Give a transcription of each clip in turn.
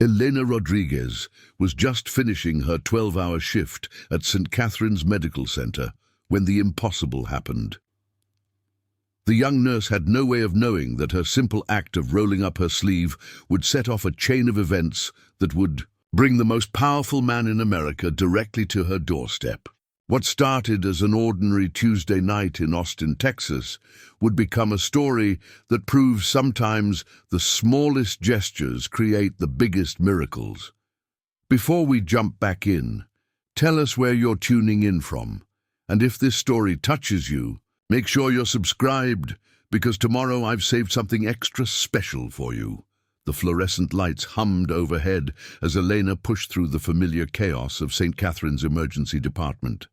Elena Rodriguez was just finishing her 12-hour shift at St. Catherine's Medical Center when the impossible happened. The young nurse had no way of knowing that her simple act of rolling up her sleeve would set off a chain of events that would bring the most powerful man in America directly to her doorstep. What started as an ordinary Tuesday night in Austin, Texas, would become a story that proves sometimes the smallest gestures create the biggest miracles. Before we jump back in, tell us where you're tuning in from, and if this story touches you, make sure you're subscribed, because tomorrow I've saved something extra special for you. The fluorescent lights hummed overhead as Elena pushed through the familiar chaos of St. Catherine's emergency department.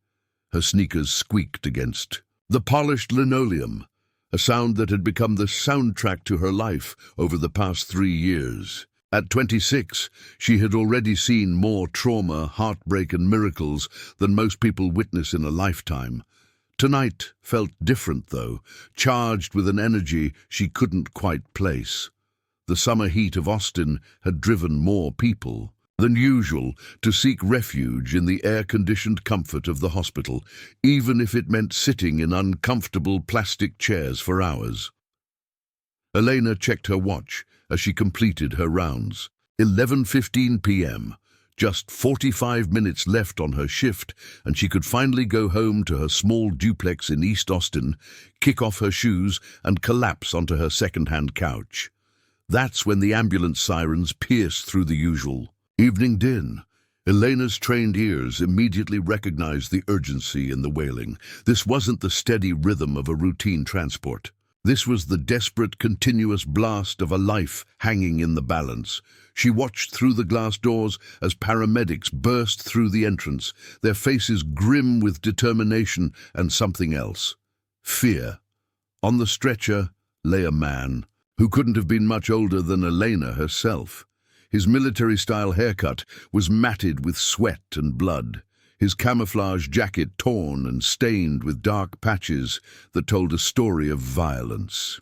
Her sneakers squeaked against the polished linoleum, a sound that had become the soundtrack to her life over the past 3 years. At 26, she had already seen more trauma, heartbreak, and miracles than most people witness in a lifetime. Tonight felt different, though, charged with an energy she couldn't quite place. The summer heat of Austin had driven more people than usual to seek refuge in the air-conditioned comfort of the hospital, even if it meant sitting in uncomfortable plastic chairs for hours. Elena checked her watch as she completed her rounds. 11:15 p.m. Just 45 minutes left on her shift, and she could finally go home to her small duplex in East Austin, kick off her shoes, and collapse onto her second-hand couch. That's when the ambulance sirens pierced through the usual evening din. Elena's trained ears immediately recognized the urgency in the wailing. This wasn't the steady rhythm of a routine transport. This was the desperate, continuous blast of a life hanging in the balance. She watched through the glass doors as paramedics burst through the entrance, their faces grim with determination and something else: fear. On the stretcher lay a man who couldn't have been much older than Elena herself. His military-style haircut was matted with sweat and blood, his camouflage jacket torn and stained with dark patches that told a story of violence.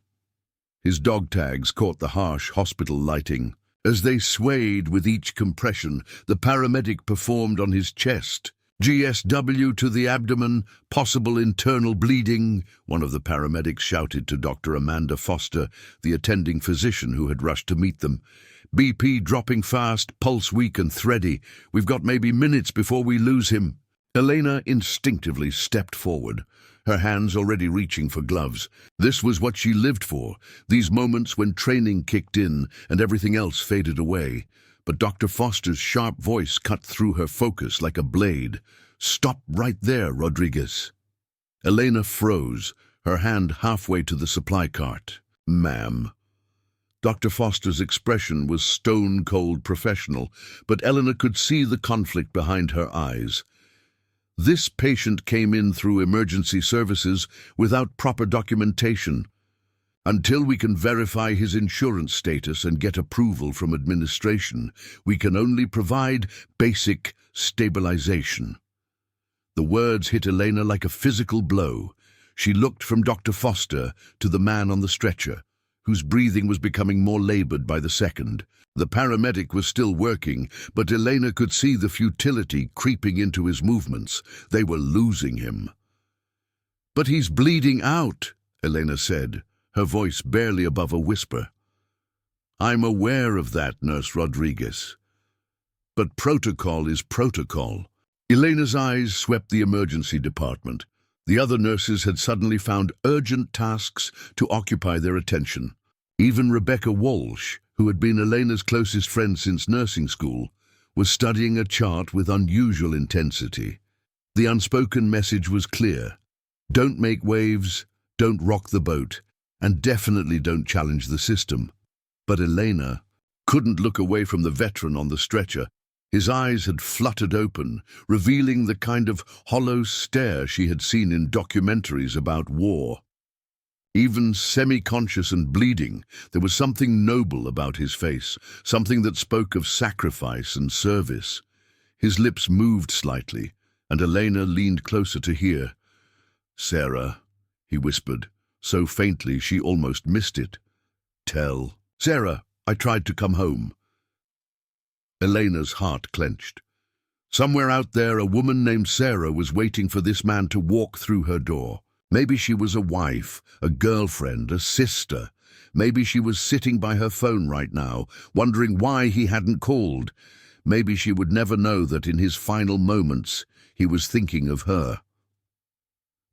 His dog tags caught the harsh hospital lighting. As they swayed with each compression, the paramedic performed on his chest. "GSW to the abdomen, possible internal bleeding," one of the paramedics shouted to Dr. Amanda Foster, the attending physician who had rushed to meet them. "BP dropping fast, pulse weak and thready. We've got maybe minutes before we lose him." Elena instinctively stepped forward, her hands already reaching for gloves. This was what she lived for, these moments when training kicked in and everything else faded away. But Dr. Foster's sharp voice cut through her focus like a blade. "Stop right there, Rodriguez." Elena froze, her hand halfway to the supply cart. "Ma'am." Dr. Foster's expression was stone-cold professional, but Elena could see the conflict behind her eyes. This patient came in through emergency services without proper documentation. Until we can verify his insurance status and get approval from administration, we can only provide basic stabilization. The words hit Elena like a physical blow. She looked from Dr. Foster to the man on the stretcher, whose breathing was becoming more labored by the second. The paramedic was still working, but Elena could see the futility creeping into his movements. They were losing him. "But he's bleeding out," Elena said, her voice barely above a whisper. "I'm aware of that, Nurse Rodriguez. But protocol is protocol." Elena's eyes swept the emergency department. The other nurses had suddenly found urgent tasks to occupy their attention. Even Rebecca Walsh, who had been Elena's closest friend since nursing school, was studying a chart with unusual intensity. The unspoken message was clear: don't make waves, don't rock the boat, and definitely don't challenge the system. But Elena couldn't look away from the veteran on the stretcher. His eyes had fluttered open, revealing the kind of hollow stare she had seen in documentaries about war. Even semi-conscious and bleeding, there was something noble about his face, something that spoke of sacrifice and service. His lips moved slightly, and Elena leaned closer to hear. "Sarah," he whispered, so faintly she almost missed it. "Tell." "Sarah, I tried to come home." Elena's heart clenched. Somewhere out there, a woman named Sarah was waiting for this man to walk through her door. Maybe she was a wife, a girlfriend, a sister. Maybe she was sitting by her phone right now, wondering why he hadn't called. Maybe she would never know that in his final moments, he was thinking of her.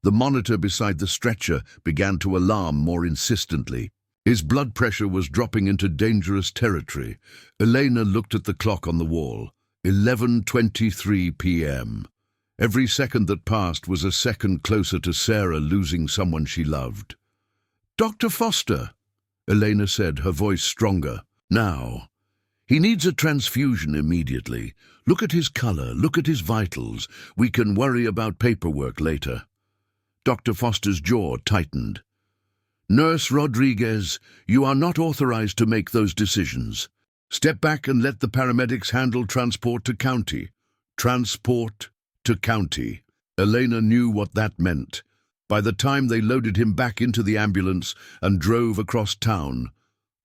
The monitor beside the stretcher began to alarm more insistently. His blood pressure was dropping into dangerous territory. Elena looked at the clock on the wall. 11:23 p.m. Every second that passed was a second closer to Sarah losing someone she loved. "Dr. Foster," Elena said, her voice stronger. "Now. He needs a transfusion immediately. Look at his color, look at his vitals. We can worry about paperwork later." Dr. Foster's jaw tightened. "Nurse Rodriguez, you are not authorized to make those decisions. Step back and let the paramedics handle transport to county." Transport to county. Elena knew what that meant. By the time they loaded him back into the ambulance and drove across town,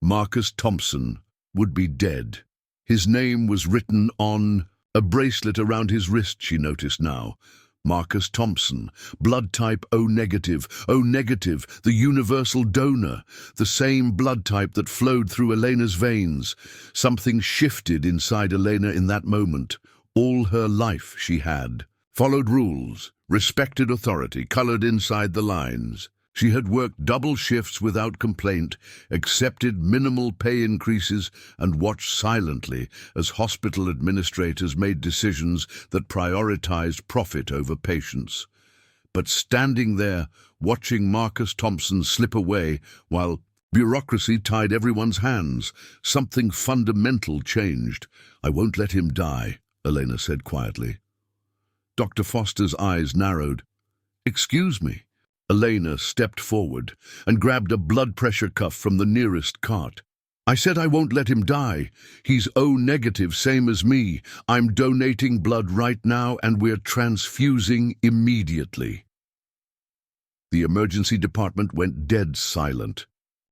Marcus Thompson would be dead. His name was written on a bracelet around his wrist, she noticed now. Marcus Thompson, blood type O negative, the universal donor, the same blood type that flowed through Elena's veins. Something shifted inside Elena in that moment. All her life she had followed rules, respected authority, colored inside the lines. She had worked double shifts without complaint, accepted minimal pay increases, and watched silently as hospital administrators made decisions that prioritized profit over patients. But standing there, watching Marcus Thompson slip away while bureaucracy tied everyone's hands, something fundamental changed. "I won't let him die," Elena said quietly. Dr. Foster's eyes narrowed. "Excuse me." Elena stepped forward and grabbed a blood pressure cuff from the nearest cart. "I said I won't let him die. He's O negative, same as me. I'm donating blood right now and we're transfusing immediately." The emergency department went dead silent.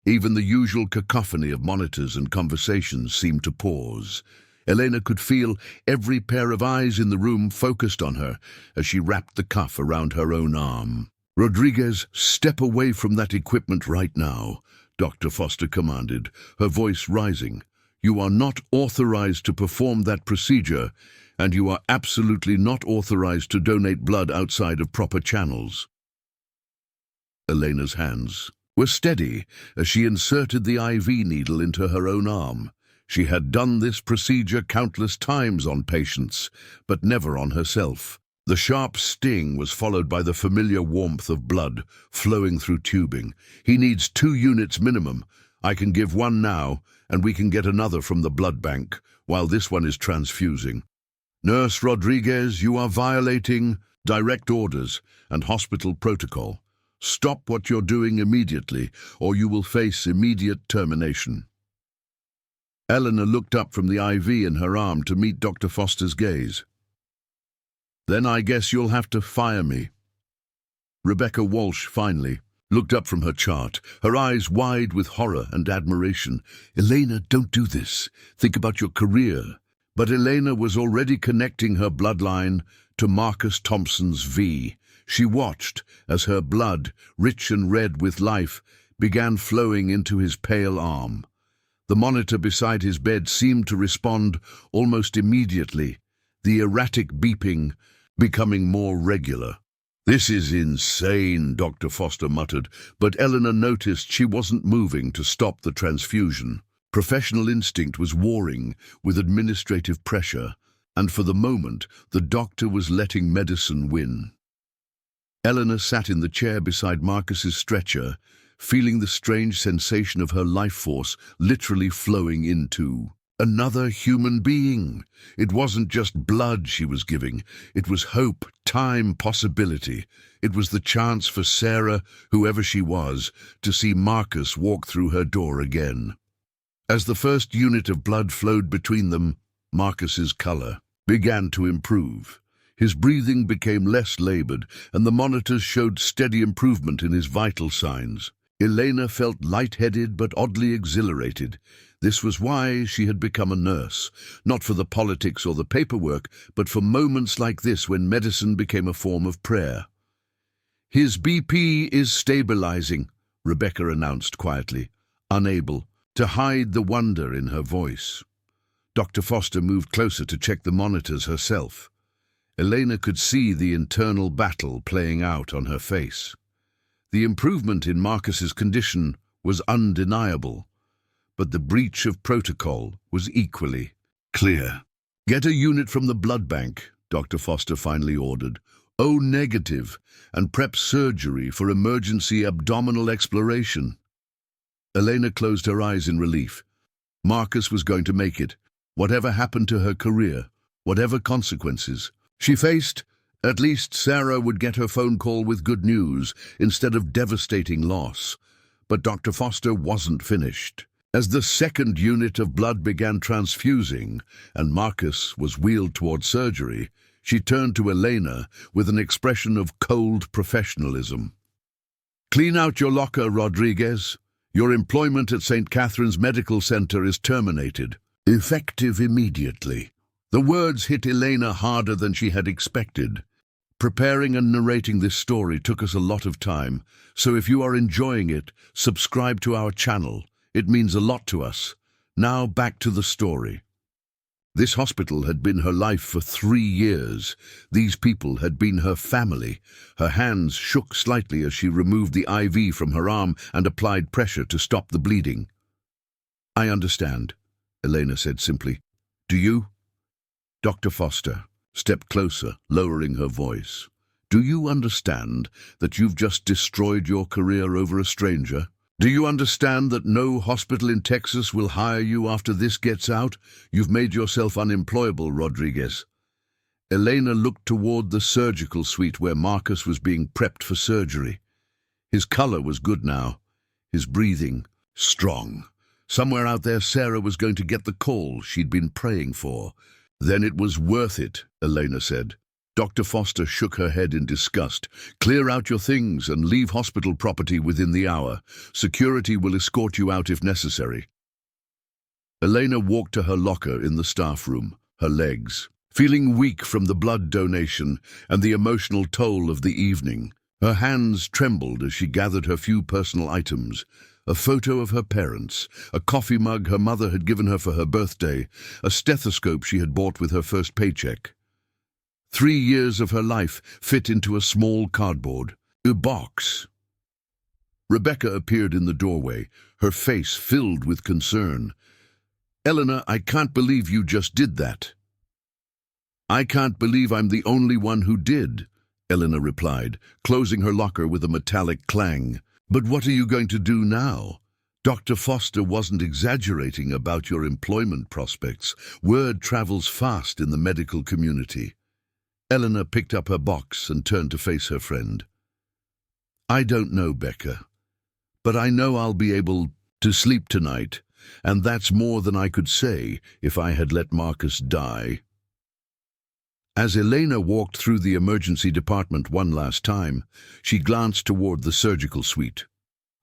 Even the usual cacophony of monitors and conversations seemed to pause. Elena could feel every pair of eyes in the room focused on her as she wrapped the cuff around her own arm. "Rodriguez, step away from that equipment right now," Dr. Foster commanded, her voice rising. "You are not authorized to perform that procedure, and you are absolutely not authorized to donate blood outside of proper channels." Elena's hands were steady as she inserted the IV needle into her own arm. She had done this procedure countless times on patients, but never on herself. The sharp sting was followed by the familiar warmth of blood flowing through tubing. "He needs 2 units minimum. I can give 1 now, and we can get another from the blood bank, while this one is transfusing. Nurse Rodriguez, you are violating direct orders and hospital protocol. Stop what you're doing immediately, or you will face immediate termination." Elena looked up from the IV in her arm to meet Dr. Foster's gaze. "Then I guess you'll have to fire me." Rebecca Walsh finally looked up from her chart, her eyes wide with horror and admiration. "Elena, don't do this. Think about your career." But Elena was already connecting her bloodline to Marcus Thompson's V. She watched as her blood, rich and red with life, began flowing into his pale arm. The monitor beside his bed seemed to respond almost immediately, the erratic beeping becoming more regular. "This is insane," Dr. Foster muttered, but Elena noticed she wasn't moving to stop the transfusion. Professional instinct was warring with administrative pressure, and for the moment, the doctor was letting medicine win. Elena sat in the chair beside Marcus's stretcher, feeling the strange sensation of her life force literally flowing into another human being. It wasn't just blood she was giving. It was hope, time, possibility. It was the chance for Sarah, whoever she was, to see Marcus walk through her door again. As the first unit of blood flowed between them, Marcus's color began to improve. His breathing became less labored, and the monitors showed steady improvement in his vital signs. Elena felt lightheaded but oddly exhilarated. This was why she had become a nurse, not for the politics or the paperwork, but for moments like this when medicine became a form of prayer. "His BP is stabilizing," Rebecca announced quietly, unable to hide the wonder in her voice. Dr. Foster moved closer to check the monitors herself. Elena could see the internal battle playing out on her face. The improvement in Marcus's condition was undeniable, but the breach of protocol was equally clear. "Get a unit from the blood bank," Dr. Foster finally ordered. "O negative, and prep surgery for emergency abdominal exploration." Elena closed her eyes in relief. Marcus was going to make it, whatever happened to her career, whatever consequences she faced. At least Sarah would get her phone call with good news instead of devastating loss. But Dr. Foster wasn't finished. As the second unit of blood began transfusing and Marcus was wheeled toward surgery, she turned to Elena with an expression of cold professionalism. "Clean out your locker, Rodriguez. Your employment at St. Catherine's Medical Center is terminated, effective immediately." The words hit Elena harder than she had expected. Preparing and narrating this story took us a lot of time, so if you are enjoying it, subscribe to our channel. It means a lot to us. Now back to the story. This hospital had been her life for 3 years. These people had been her family. Her hands shook slightly as she removed the IV from her arm and applied pressure to stop the bleeding. "I understand," Elena said simply. "Do you?" Dr. Foster stepped closer, lowering her voice. "Do you understand that you've just destroyed your career over a stranger? Do you understand that no hospital in Texas will hire you after this gets out? You've made yourself unemployable, Rodriguez." Elena looked toward the surgical suite where Marcus was being prepped for surgery. His color was good now, his breathing strong. Somewhere out there, Sarah was going to get the call she'd been praying for. "Then it was worth it," Elena said. Dr. Foster shook her head in disgust. "Clear out your things and leave hospital property within the hour. Security will escort you out if necessary." Elena walked to her locker in the staff room, her legs feeling weak from the blood donation and the emotional toll of the evening. Her hands trembled as she gathered her few personal items. A photo of her parents, a coffee mug her mother had given her for her birthday, a stethoscope she had bought with her first paycheck. 3 years of her life fit into a small cardboard box. Rebecca appeared in the doorway, her face filled with concern. "Elena, I can't believe you just did that." "I can't believe I'm the only one who did," Elena replied, closing her locker with a metallic clang. "But what are you going to do now?" Dr. Foster wasn't exaggerating about your employment prospects. Word travels fast in the medical community. Elena picked up her box and turned to face her friend. "I don't know, Becca, but I know I'll be able to sleep tonight, and that's more than I could say if I had let Marcus die." As Elena walked through the emergency department one last time, she glanced toward the surgical suite.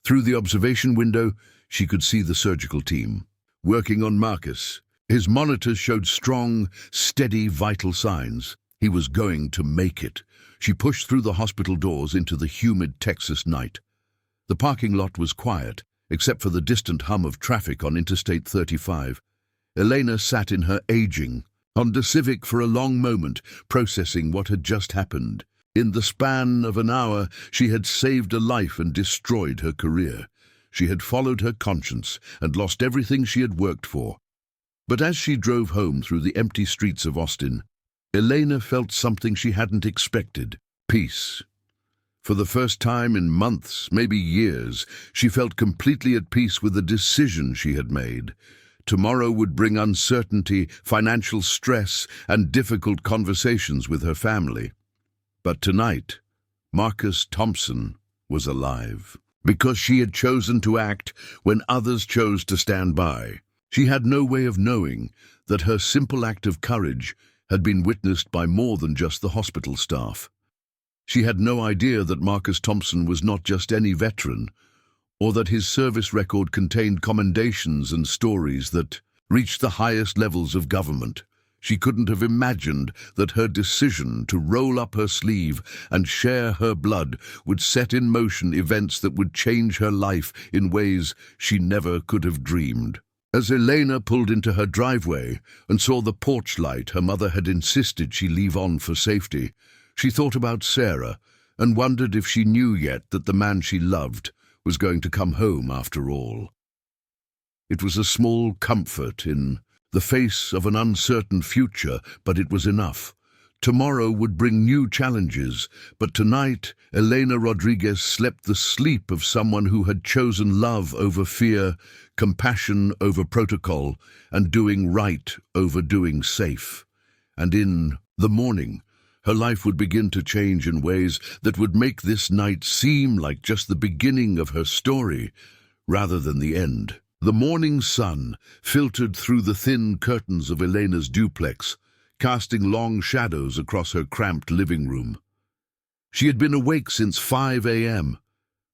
Through the observation window, she could see the surgical team working on Marcus. His monitors showed strong, steady, vital signs. He was going to make it. She pushed through the hospital doors into the humid Texas night. The parking lot was quiet, except for the distant hum of traffic on Interstate 35. Elena sat in her aging Honda Civic for a long moment, processing what had just happened. In the span of an hour, she had saved a life and destroyed her career. She had followed her conscience and lost everything she had worked for. But as she drove home through the empty streets of Austin, Elena felt something she hadn't expected: peace. For the first time in months, maybe years, she felt completely at peace with the decision she had made. Tomorrow would bring uncertainty, financial stress, and difficult conversations with her family. But tonight, Marcus Thompson was alive, because she had chosen to act when others chose to stand by. She had no way of knowing that her simple act of courage had been witnessed by more than just the hospital staff. She had no idea that Marcus Thompson was not just any veteran or that his service record contained commendations and stories that reached the highest levels of government. She couldn't have imagined that her decision to roll up her sleeve and share her blood would set in motion events that would change her life in ways she never could have dreamed. As Elena pulled into her driveway and saw the porch light her mother had insisted she leave on for safety, she thought about Sarah and wondered if she knew yet that the man she loved was going to come home after all. It was a small comfort in the face of an uncertain future, but it was enough. Tomorrow would bring new challenges, but tonight Elena Rodriguez slept the sleep of someone who had chosen love over fear, compassion over protocol, and doing right over doing safe. And in the morning, her life would begin to change in ways that would make this night seem like just the beginning of her story, rather than the end. The morning sun filtered through the thin curtains of Elena's duplex, casting long shadows across her cramped living room. She had been awake since 5 a.m.,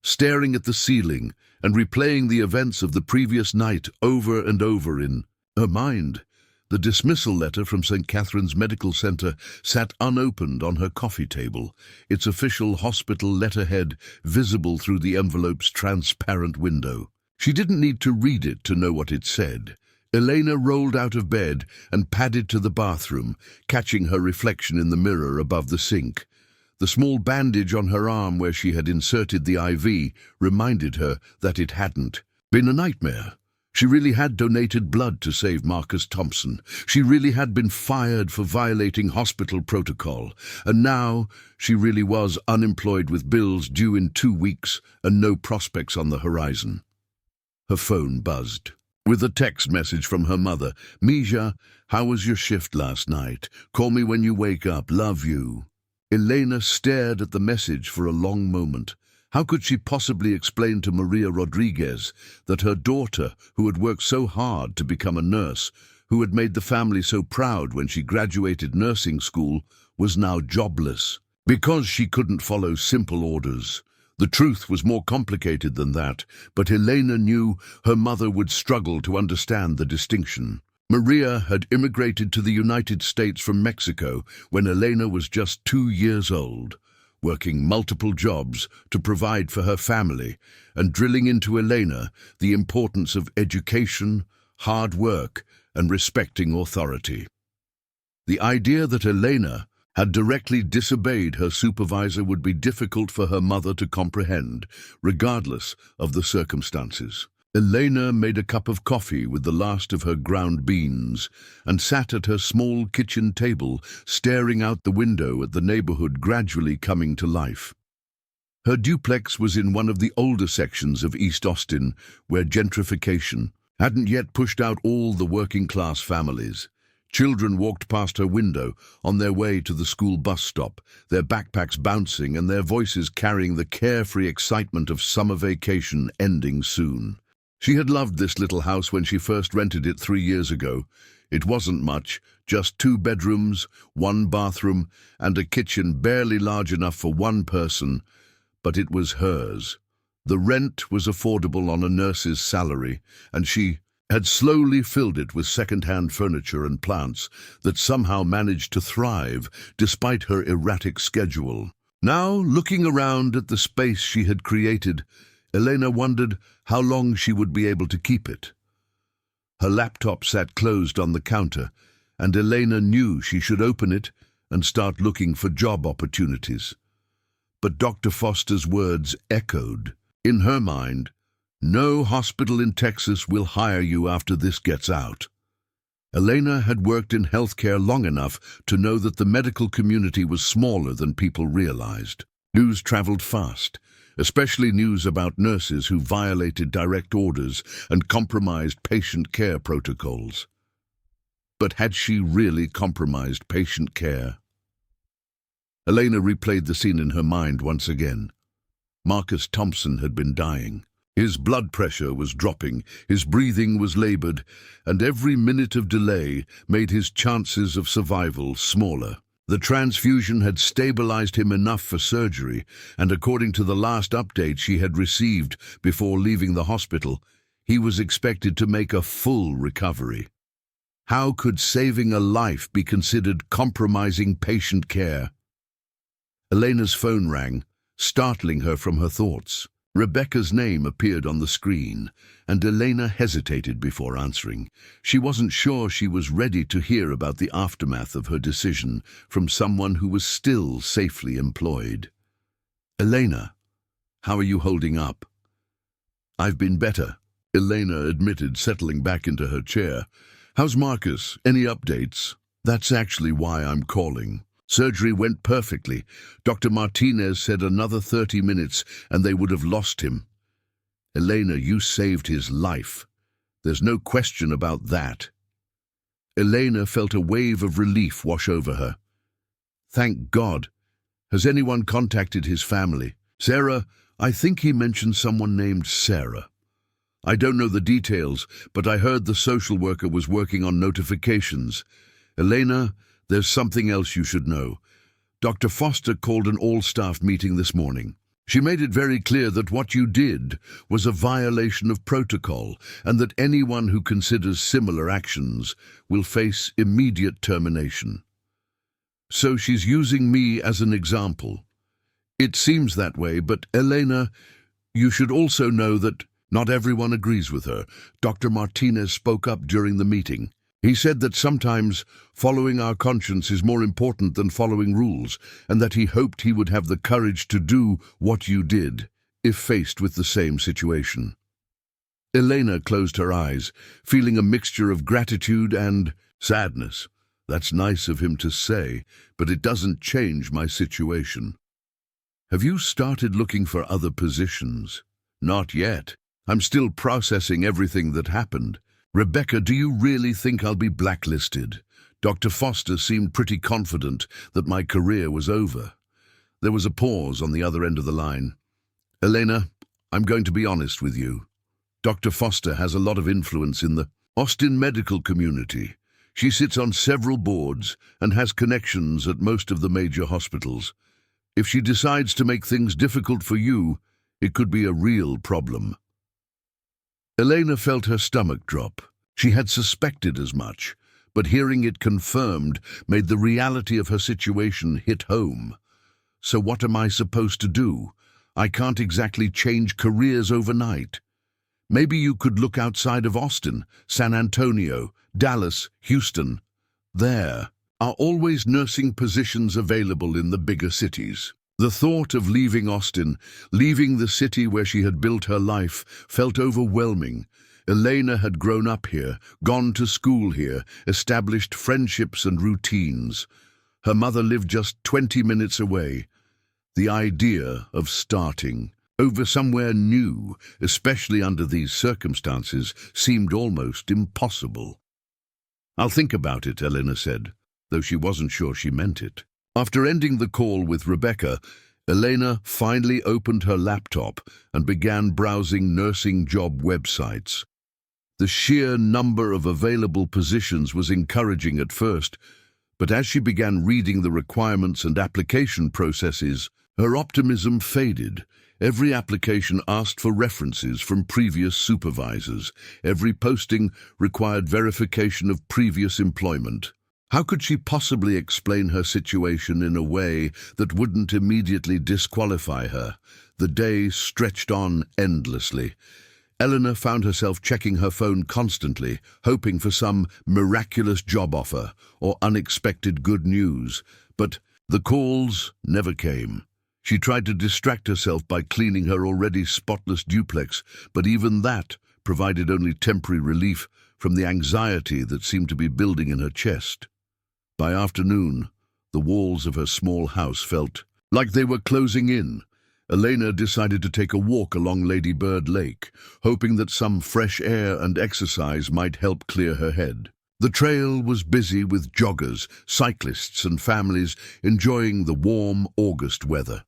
staring at the ceiling and replaying the events of the previous night over and over in her mind. The dismissal letter from St. Catherine's Medical Center sat unopened on her coffee table, its official hospital letterhead visible through the envelope's transparent window. She didn't need to read it to know what it said. Elena rolled out of bed and padded to the bathroom, catching her reflection in the mirror above the sink. The small bandage on her arm where she had inserted the IV reminded her that it hadn't been a nightmare. She really had donated blood to save Marcus Thompson. She really had been fired for violating hospital protocol. And now she really was unemployed with bills due in 2 weeks and no prospects on the horizon. Her phone buzzed with a text message from her mother. "Misha, how was your shift last night? Call me when you wake up. Love you." Elena stared at the message for a long moment. How could she possibly explain to Maria Rodriguez that her daughter, who had worked so hard to become a nurse, who had made the family so proud when she graduated nursing school, was now jobless? Because she couldn't follow simple orders. The truth was more complicated than that, but Elena knew her mother would struggle to understand the distinction. Maria had immigrated to the United States from Mexico when Elena was just 2 years old, working multiple jobs to provide for her family and drilling into Elena the importance of education, hard work, and respecting authority. The idea that Elena had directly disobeyed her supervisor would be difficult for her mother to comprehend, regardless of the circumstances. Elena made a cup of coffee with the last of her ground beans and sat at her small kitchen table, staring out the window at the neighborhood gradually coming to life. Her duplex was in one of the older sections of East Austin, where gentrification hadn't yet pushed out all the working-class families. Children walked past her window on their way to the school bus stop, their backpacks bouncing and their voices carrying the carefree excitement of summer vacation ending soon. She had loved this little house when she first rented it 3 years ago. It wasn't much, just 2 bedrooms, 1 bathroom, and a kitchen barely large enough for 1 person, but it was hers. The rent was affordable on a nurse's salary, and she had slowly filled it with second-hand furniture and plants that somehow managed to thrive despite her erratic schedule. Now, looking around at the space she had created, Elena wondered how long she would be able to keep it. Her laptop sat closed on the counter, and Elena knew she should open it and start looking for job opportunities. But Dr. Foster's words echoed in her mind. No hospital in Texas will hire you after this gets out. Elena had worked in healthcare long enough to know that the medical community was smaller than people realized. News traveled fast, especially news about nurses who violated direct orders and compromised patient care protocols. But had she really compromised patient care? Elena replayed the scene in her mind once again. Marcus Thompson had been dying. His blood pressure was dropping, his breathing was labored, and every minute of delay made his chances of survival smaller. The transfusion had stabilized him enough for surgery, and according to the last update she had received before leaving the hospital, he was expected to make a full recovery. How could saving a life be considered compromising patient care? Elena's phone rang, startling her from her thoughts. Rebecca's name appeared on the screen, and Elena hesitated before answering. She wasn't sure she was ready to hear about the aftermath of her decision from someone who was still safely employed. "Elena, how are you holding up?" "I've been better," Elena admitted, settling back into her chair. "How's Marcus? Any updates?" "That's actually why I'm calling. Surgery went perfectly. Dr. Martinez said another 30 minutes and they would have lost him." "Elena, you saved his life. There's no question about that." Elena felt a wave of relief wash over her. "Thank God. Has anyone contacted his family?" "Sarah, I think he mentioned someone named Sarah. I don't know the details, but I heard the social worker was working on notifications. Elena, there's something else you should know. Dr. Foster called an all-staff meeting this morning. She made it very clear that what you did was a violation of protocol and that anyone who considers similar actions will face immediate termination. So she's using me as an example. It seems that way, but Elena, you should also know that not everyone agrees with her." Dr. Martinez spoke up during the meeting. He said that sometimes following our conscience is more important than following rules, and that he hoped he would have the courage to do what you did, if faced with the same situation. Elena closed her eyes, feeling a mixture of gratitude and sadness. "That's nice of him to say, but it doesn't change my situation." "Have you started looking for other positions?" "Not yet. I'm still processing everything that happened." "Rebecca, do you really think I'll be blacklisted? Dr. Foster seemed pretty confident that my career was over." There was a pause on the other end of the line. "Elena, I'm going to be honest with you. Dr. Foster has a lot of influence in the Austin medical community. She sits on several boards and has connections at most of the major hospitals. If she decides to make things difficult for you, it could be a real problem." Elena felt her stomach drop. She had suspected as much, but hearing it confirmed made the reality of her situation hit home. "So what am I supposed to do? I can't exactly change careers overnight. Maybe you could look outside of Austin, San Antonio, Dallas, Houston. There are always nursing positions available in the bigger cities." The thought of leaving Austin, leaving the city where she had built her life, felt overwhelming. Elena had grown up here, gone to school here, established friendships and routines. Her mother lived just 20 minutes away. The idea of starting over somewhere new, especially under these circumstances, seemed almost impossible. "I'll think about it," Elena said, though she wasn't sure she meant it. After ending the call with Rebecca, Elena finally opened her laptop and began browsing nursing job websites. The sheer number of available positions was encouraging at first, but as she began reading the requirements and application processes, her optimism faded. Every application asked for references from previous supervisors. Every posting required verification of previous employment. How could she possibly explain her situation in a way that wouldn't immediately disqualify her? The day stretched on endlessly. Elena found herself checking her phone constantly, hoping for some miraculous job offer or unexpected good news. But the calls never came. She tried to distract herself by cleaning her already spotless duplex, but even that provided only temporary relief from the anxiety that seemed to be building in her chest. By afternoon, the walls of her small house felt like they were closing in. Elena decided to take a walk along Lady Bird Lake, hoping that some fresh air and exercise might help clear her head. The trail was busy with joggers, cyclists, and families enjoying the warm August weather.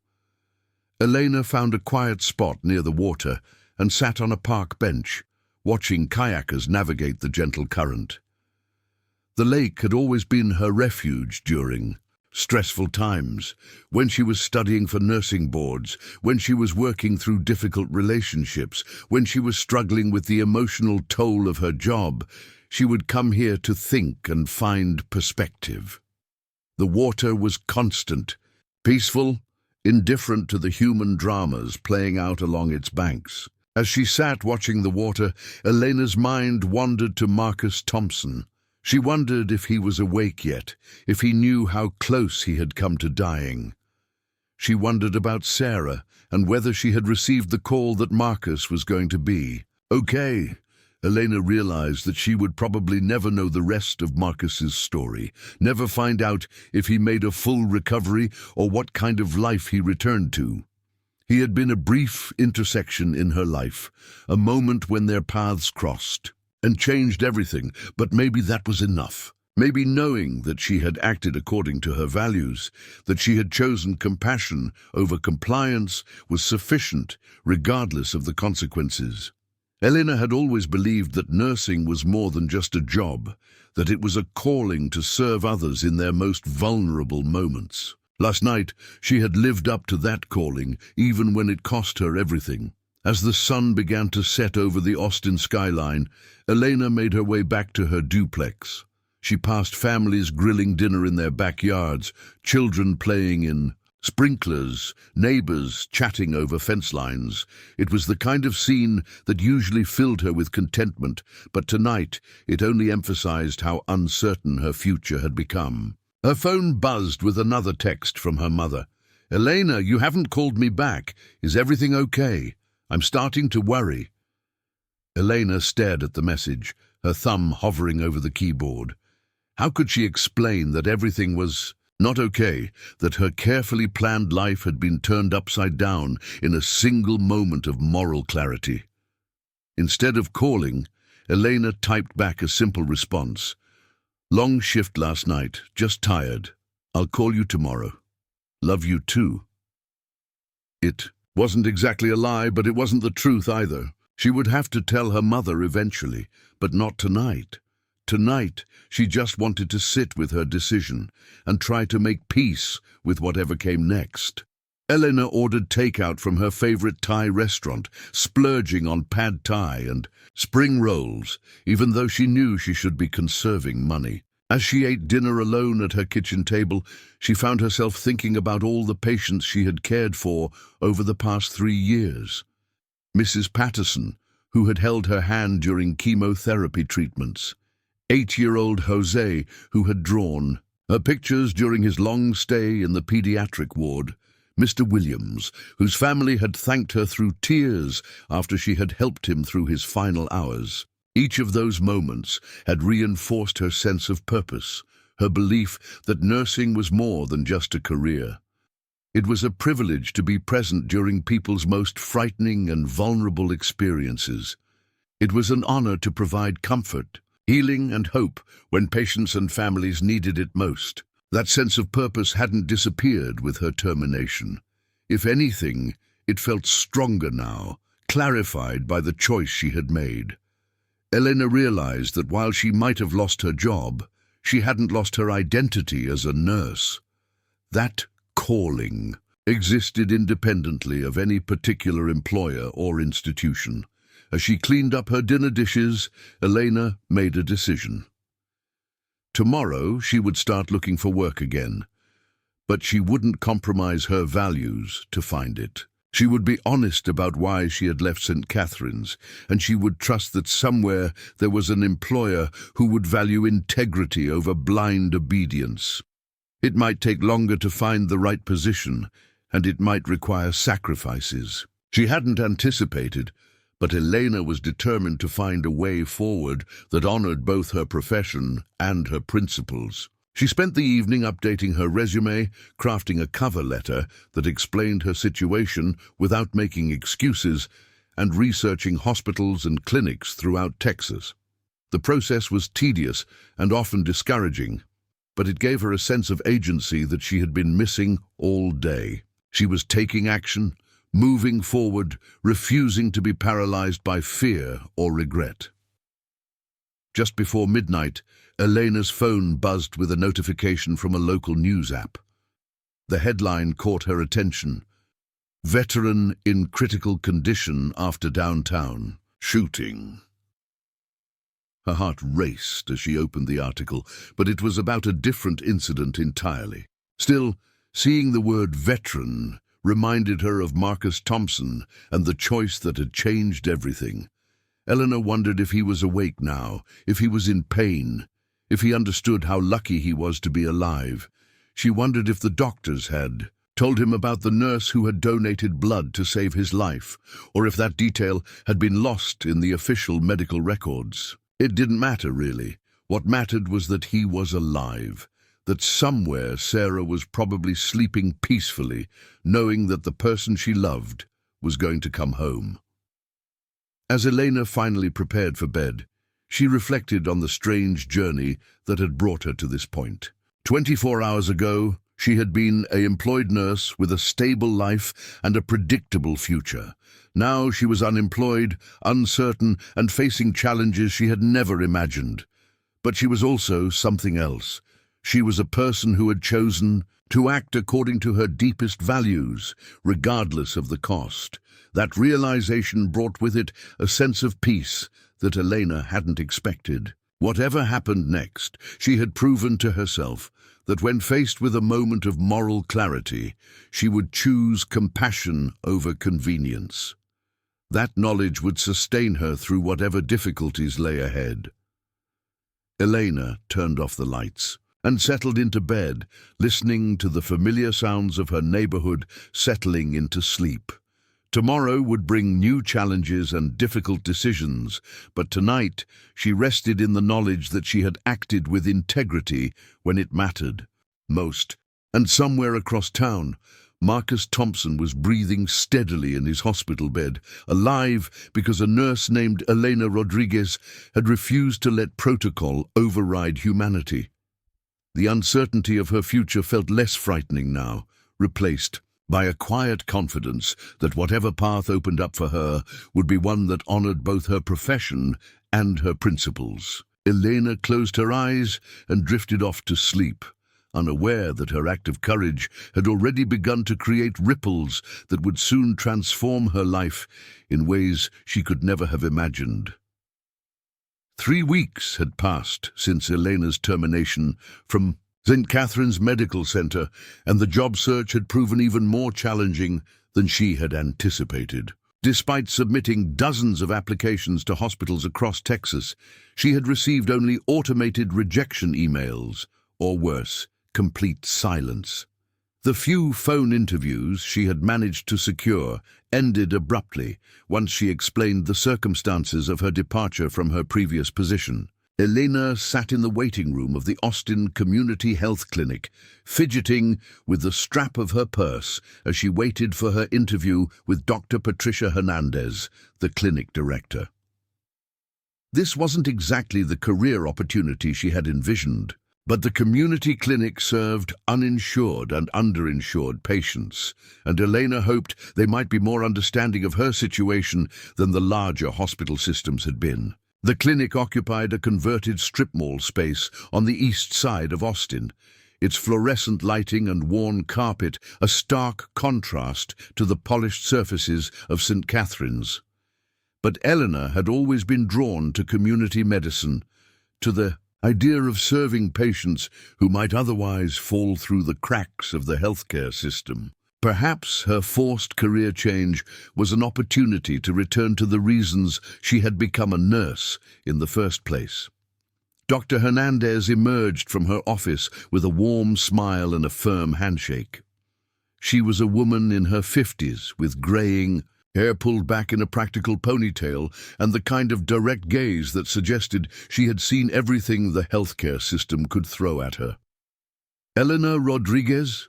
Elena found a quiet spot near the water and sat on a park bench, watching kayakers navigate the gentle current. The lake had always been her refuge during stressful times, when she was studying for nursing boards, when she was working through difficult relationships, when she was struggling with the emotional toll of her job, she would come here to think and find perspective. The water was constant, peaceful, indifferent to the human dramas playing out along its banks. As she sat watching the water, Elena's mind wandered to Marcus Thompson. She wondered if he was awake yet, if he knew how close he had come to dying. She wondered about Sarah and whether she had received the call that Marcus was going to be okay. Elena realized that she would probably never know the rest of Marcus's story, never find out if he made a full recovery or what kind of life he returned to. He had been a brief intersection in her life, a moment when their paths crossed and changed everything, but maybe that was enough. Maybe knowing that she had acted according to her values, that she had chosen compassion over compliance, was sufficient, regardless of the consequences. Elena had always believed that nursing was more than just a job, that it was a calling to serve others in their most vulnerable moments. Last night, she had lived up to that calling, even when it cost her everything. As the sun began to set over the Austin skyline, Elena made her way back to her duplex. She passed families grilling dinner in their backyards, children playing in sprinklers, neighbors chatting over fence lines. It was the kind of scene that usually filled her with contentment, but tonight it only emphasized how uncertain her future had become. Her phone buzzed with another text from her mother. "Elena, you haven't called me back. Is everything okay? I'm starting to worry." Elena stared at the message, her thumb hovering over the keyboard. How could she explain that everything was not okay, that her carefully planned life had been turned upside down in a single moment of moral clarity? Instead of calling, Elena typed back a simple response. "Long shift last night, just tired. I'll call you tomorrow. Love you too." It wasn't exactly a lie, but it wasn't the truth either. She would have to tell her mother eventually, but not tonight. Tonight, she just wanted to sit with her decision and try to make peace with whatever came next. Elena ordered takeout from her favorite Thai restaurant, splurging on pad Thai and spring rolls, even though she knew she should be conserving money. As she ate dinner alone at her kitchen table, she found herself thinking about all the patients she had cared for over the past 3 years. Mrs. Patterson, who had held her hand during chemotherapy treatments. 8-year-old Jose, who had drawn her pictures during his long stay in the pediatric ward. Mr. Williams, whose family had thanked her through tears after she had helped him through his final hours. Each of those moments had reinforced her sense of purpose, her belief that nursing was more than just a career. It was a privilege to be present during people's most frightening and vulnerable experiences. It was an honor to provide comfort, healing and hope when patients and families needed it most. That sense of purpose hadn't disappeared with her termination. If anything, it felt stronger now, clarified by the choice she had made. Elena realized that while she might have lost her job, she hadn't lost her identity as a nurse. That calling existed independently of any particular employer or institution. As she cleaned up her dinner dishes, Elena made a decision. Tomorrow she would start looking for work again, but she wouldn't compromise her values to find it. She would be honest about why she had left St. Catherine's, and she would trust that somewhere there was an employer who would value integrity over blind obedience. It might take longer to find the right position, and it might require sacrifices she hadn't anticipated, but Elena was determined to find a way forward that honored both her profession and her principles. She spent the evening updating her resume, crafting a cover letter that explained her situation without making excuses, and researching hospitals and clinics throughout Texas. The process was tedious and often discouraging, but it gave her a sense of agency that she had been missing all day. She was taking action, moving forward, refusing to be paralyzed by fear or regret. Just before midnight, Elena's phone buzzed with a notification from a local news app. The headline caught her attention. Veteran in critical condition after downtown shooting. Her heart raced as she opened the article, but it was about a different incident entirely. Still, seeing the word veteran reminded her of Marcus Thompson and the choice that had changed everything. Elena wondered if he was awake now, if he was in pain, if he understood how lucky he was to be alive. She wondered if the doctors had told him about the nurse who had donated blood to save his life, or if that detail had been lost in the official medical records. It didn't matter, really. What mattered was that he was alive, that somewhere Sarah was probably sleeping peacefully, knowing that the person she loved was going to come home. As Elena finally prepared for bed, she reflected on the strange journey that had brought her to this point. 24 hours ago, she had been an employed nurse with a stable life and a predictable future. Now she was unemployed, uncertain, and facing challenges she had never imagined. But she was also something else. She was a person who had chosen to act according to her deepest values, regardless of the cost. That realization brought with it a sense of peace that Elena hadn't expected. Whatever happened next, she had proven to herself that when faced with a moment of moral clarity, she would choose compassion over convenience. That knowledge would sustain her through whatever difficulties lay ahead. Elena turned off the lights and settled into bed, listening to the familiar sounds of her neighborhood settling into sleep. Tomorrow would bring new challenges and difficult decisions, but tonight she rested in the knowledge that she had acted with integrity when it mattered most. And somewhere across town, Marcus Thompson was breathing steadily in his hospital bed, alive because a nurse named Elena Rodriguez had refused to let protocol override humanity. The uncertainty of her future felt less frightening now, replaced by a quiet confidence that whatever path opened up for her would be one that honored both her profession and her principles. Elena closed her eyes and drifted off to sleep, unaware that her act of courage had already begun to create ripples that would soon transform her life in ways she could never have imagined. 3 weeks had passed since Elena's termination from St. Catherine's Medical Center, and the job search had proven even more challenging than she had anticipated. Despite submitting dozens of applications to hospitals across Texas, she had received only automated rejection emails, or worse, complete silence. The few phone interviews she had managed to secure ended abruptly once she explained the circumstances of her departure from her previous position. Elena sat in the waiting room of the Austin Community Health Clinic, fidgeting with the strap of her purse as she waited for her interview with Dr. Patricia Hernandez, the clinic director. This wasn't exactly the career opportunity she had envisioned, but the community clinic served uninsured and underinsured patients, and Elena hoped they might be more understanding of her situation than the larger hospital systems had been. The clinic occupied a converted strip mall space on the east side of Austin, its fluorescent lighting and worn carpet a stark contrast to the polished surfaces of St. Catherine's. But Elena had always been drawn to community medicine, to the idea of serving patients who might otherwise fall through the cracks of the healthcare system. Perhaps her forced career change was an opportunity to return to the reasons she had become a nurse in the first place. Dr. Hernandez emerged from her office with a warm smile and a firm handshake. She was a woman in her 50s with graying hair pulled back in a practical ponytail and the kind of direct gaze that suggested she had seen everything the healthcare system could throw at her. "Elena Rodriguez?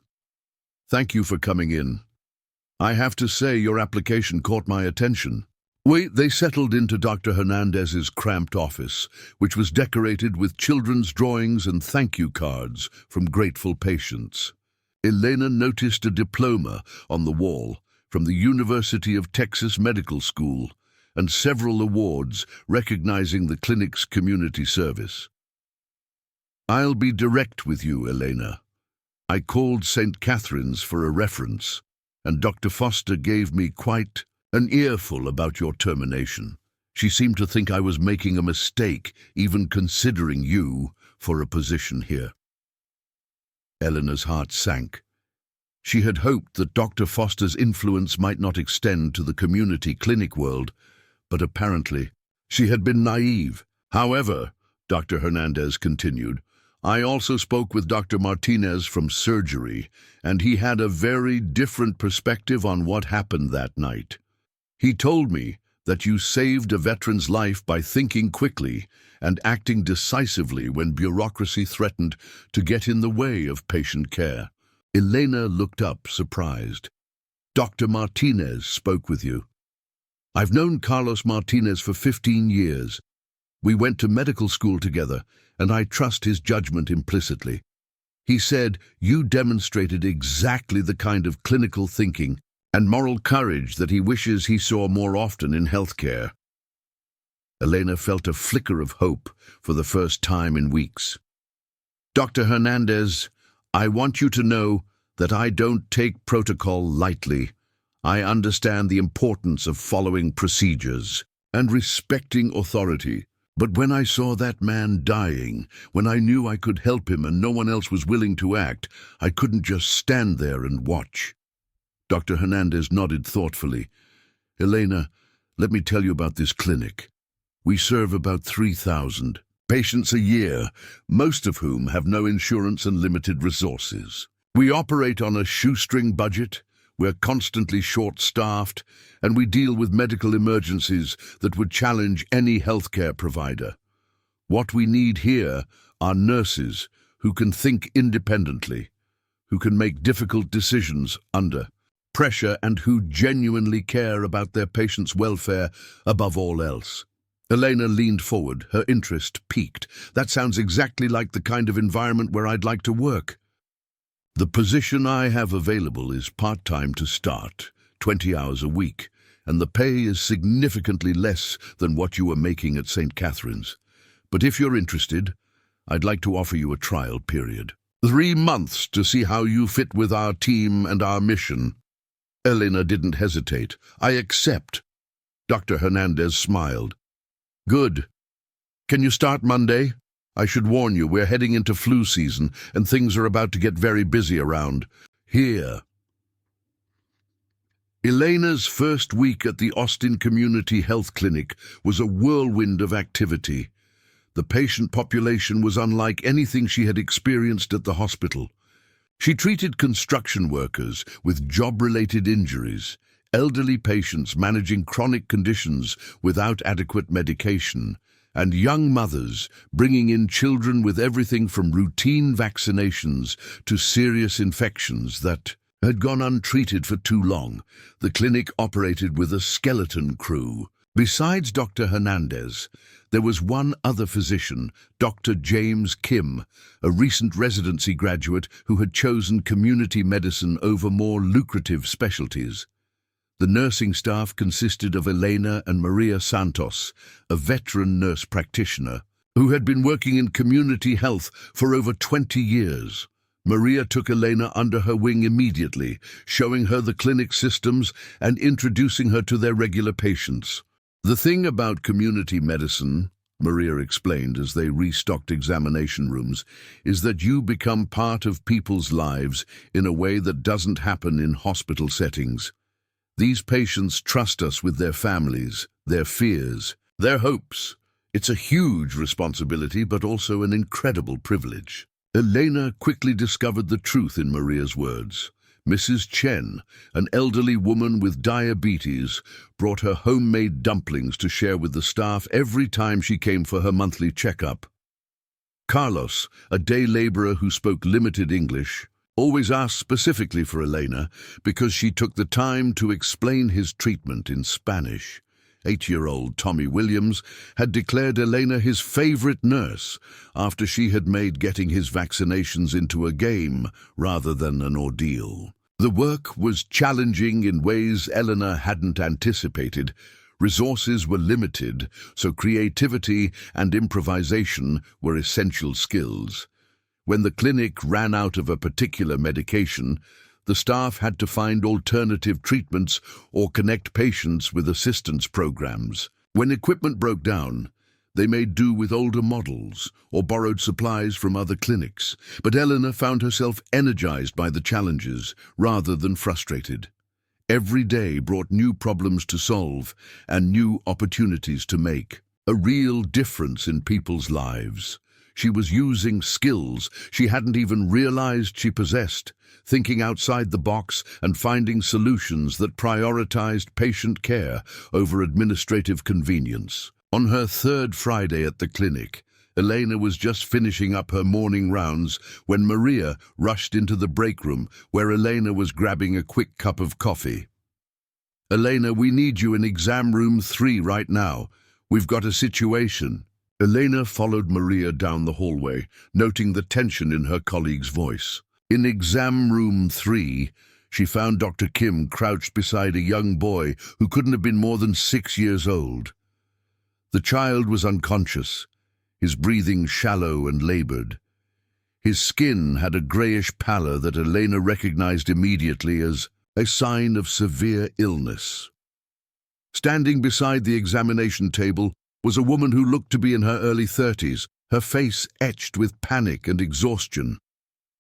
Thank you for coming in. I have to say your application caught my attention." They settled into Dr. Hernandez's cramped office, which was decorated with children's drawings and thank you cards from grateful patients. Elena noticed a diploma on the wall from the University of Texas Medical School and several awards recognizing the clinic's community service. "I'll be direct with you, Elena. I called St. Catherine's for a reference, and Dr. Foster gave me quite an earful about your termination. She seemed to think I was making a mistake, even considering you for a position here." Eleanor's heart sank. She had hoped that Dr. Foster's influence might not extend to the community clinic world, but apparently she had been naive. "However," Dr. Hernandez continued, "I also spoke with Dr. Martinez from surgery, and he had a very different perspective on what happened that night. He told me that you saved a veteran's life by thinking quickly and acting decisively when bureaucracy threatened to get in the way of patient care." Elena looked up, surprised. "Dr. Martinez spoke with you?" "I've known Carlos Martinez for 15 years. We went to medical school together, and I trust his judgment implicitly. He said you demonstrated exactly the kind of clinical thinking and moral courage that he wishes he saw more often in healthcare." Elena felt a flicker of hope for the first time in weeks. "Dr. Hernandez, I want you to know that I don't take protocol lightly. I understand the importance of following procedures and respecting authority. But when I saw that man dying, when I knew I could help him and no one else was willing to act, I couldn't just stand there and watch." Dr. Hernandez nodded thoughtfully. "Elena, let me tell you about this clinic. We serve about 3,000 patients a year, most of whom have no insurance and limited resources. We operate on a shoestring budget, we're constantly short-staffed, and we deal with medical emergencies that would challenge any healthcare provider. What we need here are nurses who can think independently, who can make difficult decisions under pressure, and who genuinely care about their patients' welfare above all else." Elena leaned forward, her interest piqued. "That sounds exactly like the kind of environment where I'd like to work." "The position I have available is part-time to start, 20 hours a week, and the pay is significantly less than what you were making at St. Catherine's. But if you're interested, I'd like to offer you a trial period. 3 months to see how you fit with our team and our mission." Elena didn't hesitate. "I accept." Dr. Hernandez smiled. "Good. Can you start Monday? I should warn you, we're heading into flu season, and things are about to get very busy around here." Elena's first week at the Austin Community Health Clinic was a whirlwind of activity. The patient population was unlike anything she had experienced at the hospital. She treated construction workers with job-related injuries, elderly patients managing chronic conditions without adequate medication, and young mothers bringing in children with everything from routine vaccinations to serious infections that had gone untreated for too long. The clinic operated with a skeleton crew. Besides Dr. Hernandez, there was one other physician, Dr. James Kim, a recent residency graduate who had chosen community medicine over more lucrative specialties. The nursing staff consisted of Elena and Maria Santos, a veteran nurse practitioner who had been working in community health for over 20 years. Maria took Elena under her wing immediately, showing her the clinic systems and introducing her to their regular patients. "The thing about community medicine," Maria explained as they restocked examination rooms, "is that you become part of people's lives in a way that doesn't happen in hospital settings. These patients trust us with their families, their fears, their hopes. It's a huge responsibility, but also an incredible privilege." Elena quickly discovered the truth in Maria's words. Mrs. Chen, an elderly woman with diabetes, brought her homemade dumplings to share with the staff every time she came for her monthly checkup. Carlos, a day laborer who spoke limited English, always asked specifically for Elena because she took the time to explain his treatment in Spanish. 8-year-old Tommy Williams had declared Elena his favorite nurse after she had made getting his vaccinations into a game rather than an ordeal. The work was challenging in ways Elena hadn't anticipated. Resources were limited, so creativity and improvisation were essential skills. When the clinic ran out of a particular medication, the staff had to find alternative treatments or connect patients with assistance programs. When equipment broke down, they made do with older models or borrowed supplies from other clinics. But Elena found herself energized by the challenges rather than frustrated. Every day brought new problems to solve and new opportunities to make a real difference in people's lives. She was using skills she hadn't even realized she possessed, thinking outside the box and finding solutions that prioritized patient care over administrative convenience. On her third Friday at the clinic, Elena was just finishing up her morning rounds when Maria rushed into the break room where Elena was grabbing a quick cup of coffee. "Elena, we need you in exam room 3 right now. We've got a situation." Elena followed Maria down the hallway, noting the tension in her colleague's voice. In exam room 3, she found Dr. Kim crouched beside a young boy who couldn't have been more than 6 years old. The child was unconscious, his breathing shallow and labored. His skin had a grayish pallor that Elena recognized immediately as a sign of severe illness. Standing beside the examination table was a woman who looked to be in her early 30s, her face etched with panic and exhaustion.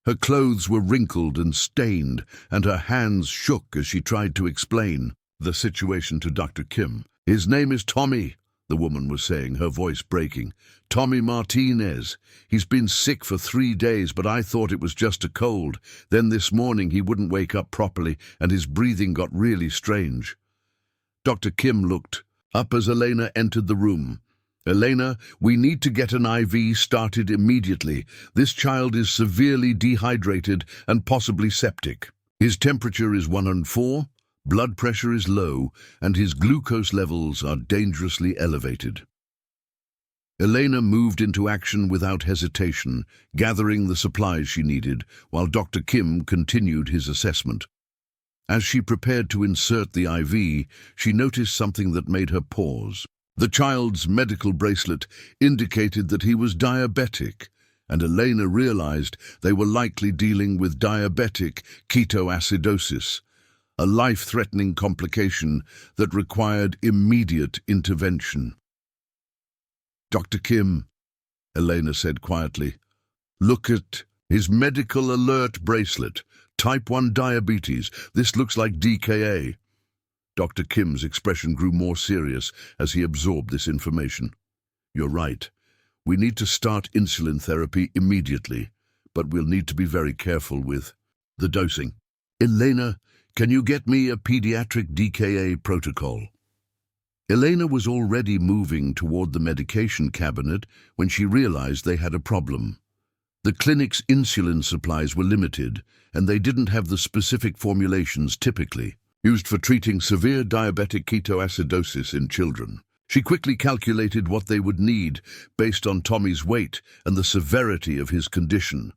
Her clothes were wrinkled and stained, and her hands shook as she tried to explain the situation to Dr. Kim. "His name is Tommy," the woman was saying, her voice breaking. "Tommy Martinez. He's been sick for 3 days, but I thought it was just a cold. Then this morning he wouldn't wake up properly, and his breathing got really strange." Dr. Kim looked up as Elena entered the room. "Elena, we need to get an IV started immediately. This child is severely dehydrated and possibly septic. His temperature is 104. Blood pressure is low, and his glucose levels are dangerously elevated." Elena moved into action without hesitation, gathering the supplies she needed, while Dr. Kim continued his assessment. As she prepared to insert the IV, she noticed something that made her pause. The child's medical bracelet indicated that he was diabetic, and Elena realized they were likely dealing with diabetic ketoacidosis, a life-threatening complication that required immediate intervention. "Dr. Kim," Elena said quietly, "look at his medical alert bracelet. Type 1 diabetes. This looks like DKA." Dr. Kim's expression grew more serious as he absorbed this information. "You're right. We need to start insulin therapy immediately, but we'll need to be very careful with the dosing. Elena, can you get me a pediatric DKA protocol?" Elena was already moving toward the medication cabinet when she realized they had a problem. The clinic's insulin supplies were limited, and they didn't have the specific formulations typically used for treating severe diabetic ketoacidosis in children. She quickly calculated what they would need based on Tommy's weight and the severity of his condition.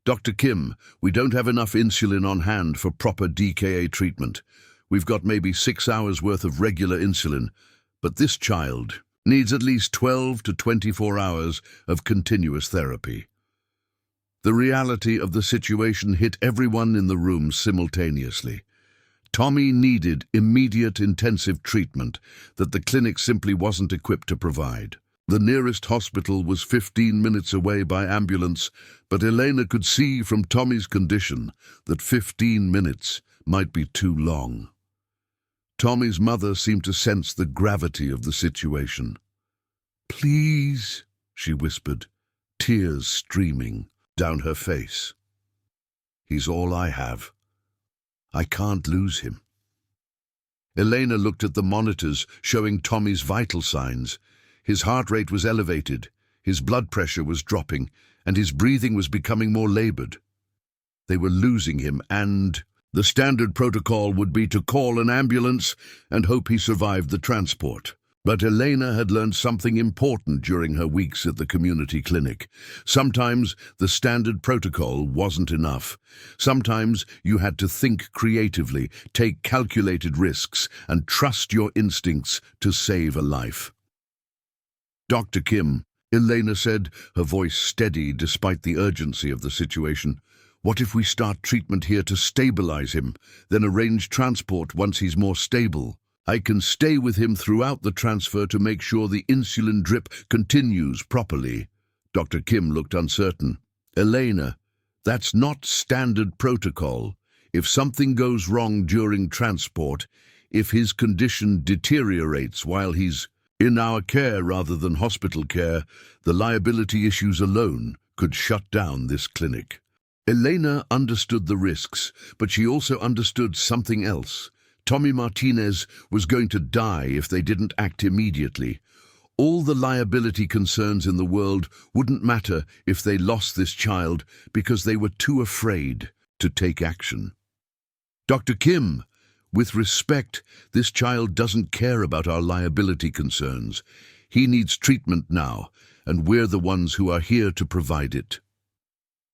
"Dr. Kim, we don't have enough insulin on hand for proper DKA treatment. We've got maybe 6 hours worth of regular insulin, but this child needs at least 12 to 24 hours of continuous therapy." The reality of the situation hit everyone in the room simultaneously. Tommy needed immediate intensive treatment that the clinic simply wasn't equipped to provide. The nearest hospital was 15 minutes away by ambulance, but Elena could see from Tommy's condition that 15 minutes might be too long. Tommy's mother seemed to sense the gravity of the situation. "Please," she whispered, tears streaming down her face. "He's all I have. I can't lose him." Elena looked at the monitors showing Tommy's vital signs. His heart rate was elevated, his blood pressure was dropping, and his breathing was becoming more labored. They were losing him, and the standard protocol would be to call an ambulance and hope he survived the transport. But Elena had learned something important during her weeks at the community clinic. Sometimes the standard protocol wasn't enough. Sometimes you had to think creatively, take calculated risks, and trust your instincts to save a life. Dr. Kim Elena said, her voice steady despite the urgency of the situation. What if we start treatment here to stabilize him, then arrange transport once he's more stable? I can stay with him throughout the transfer to make sure the insulin drip continues properly. Dr. Kim looked uncertain. Elena, that's not standard protocol. If something goes wrong during transport, if his condition deteriorates while he's in our care rather than hospital care, the liability issues alone could shut down this clinic. Elena understood the risks, but she also understood something else. Tommy Martinez was going to die if they didn't act immediately. All the liability concerns in the world wouldn't matter if they lost this child because they were too afraid to take action. Dr. Kim, with respect, this child doesn't care about our liability concerns. He needs treatment now, and we're the ones who are here to provide it.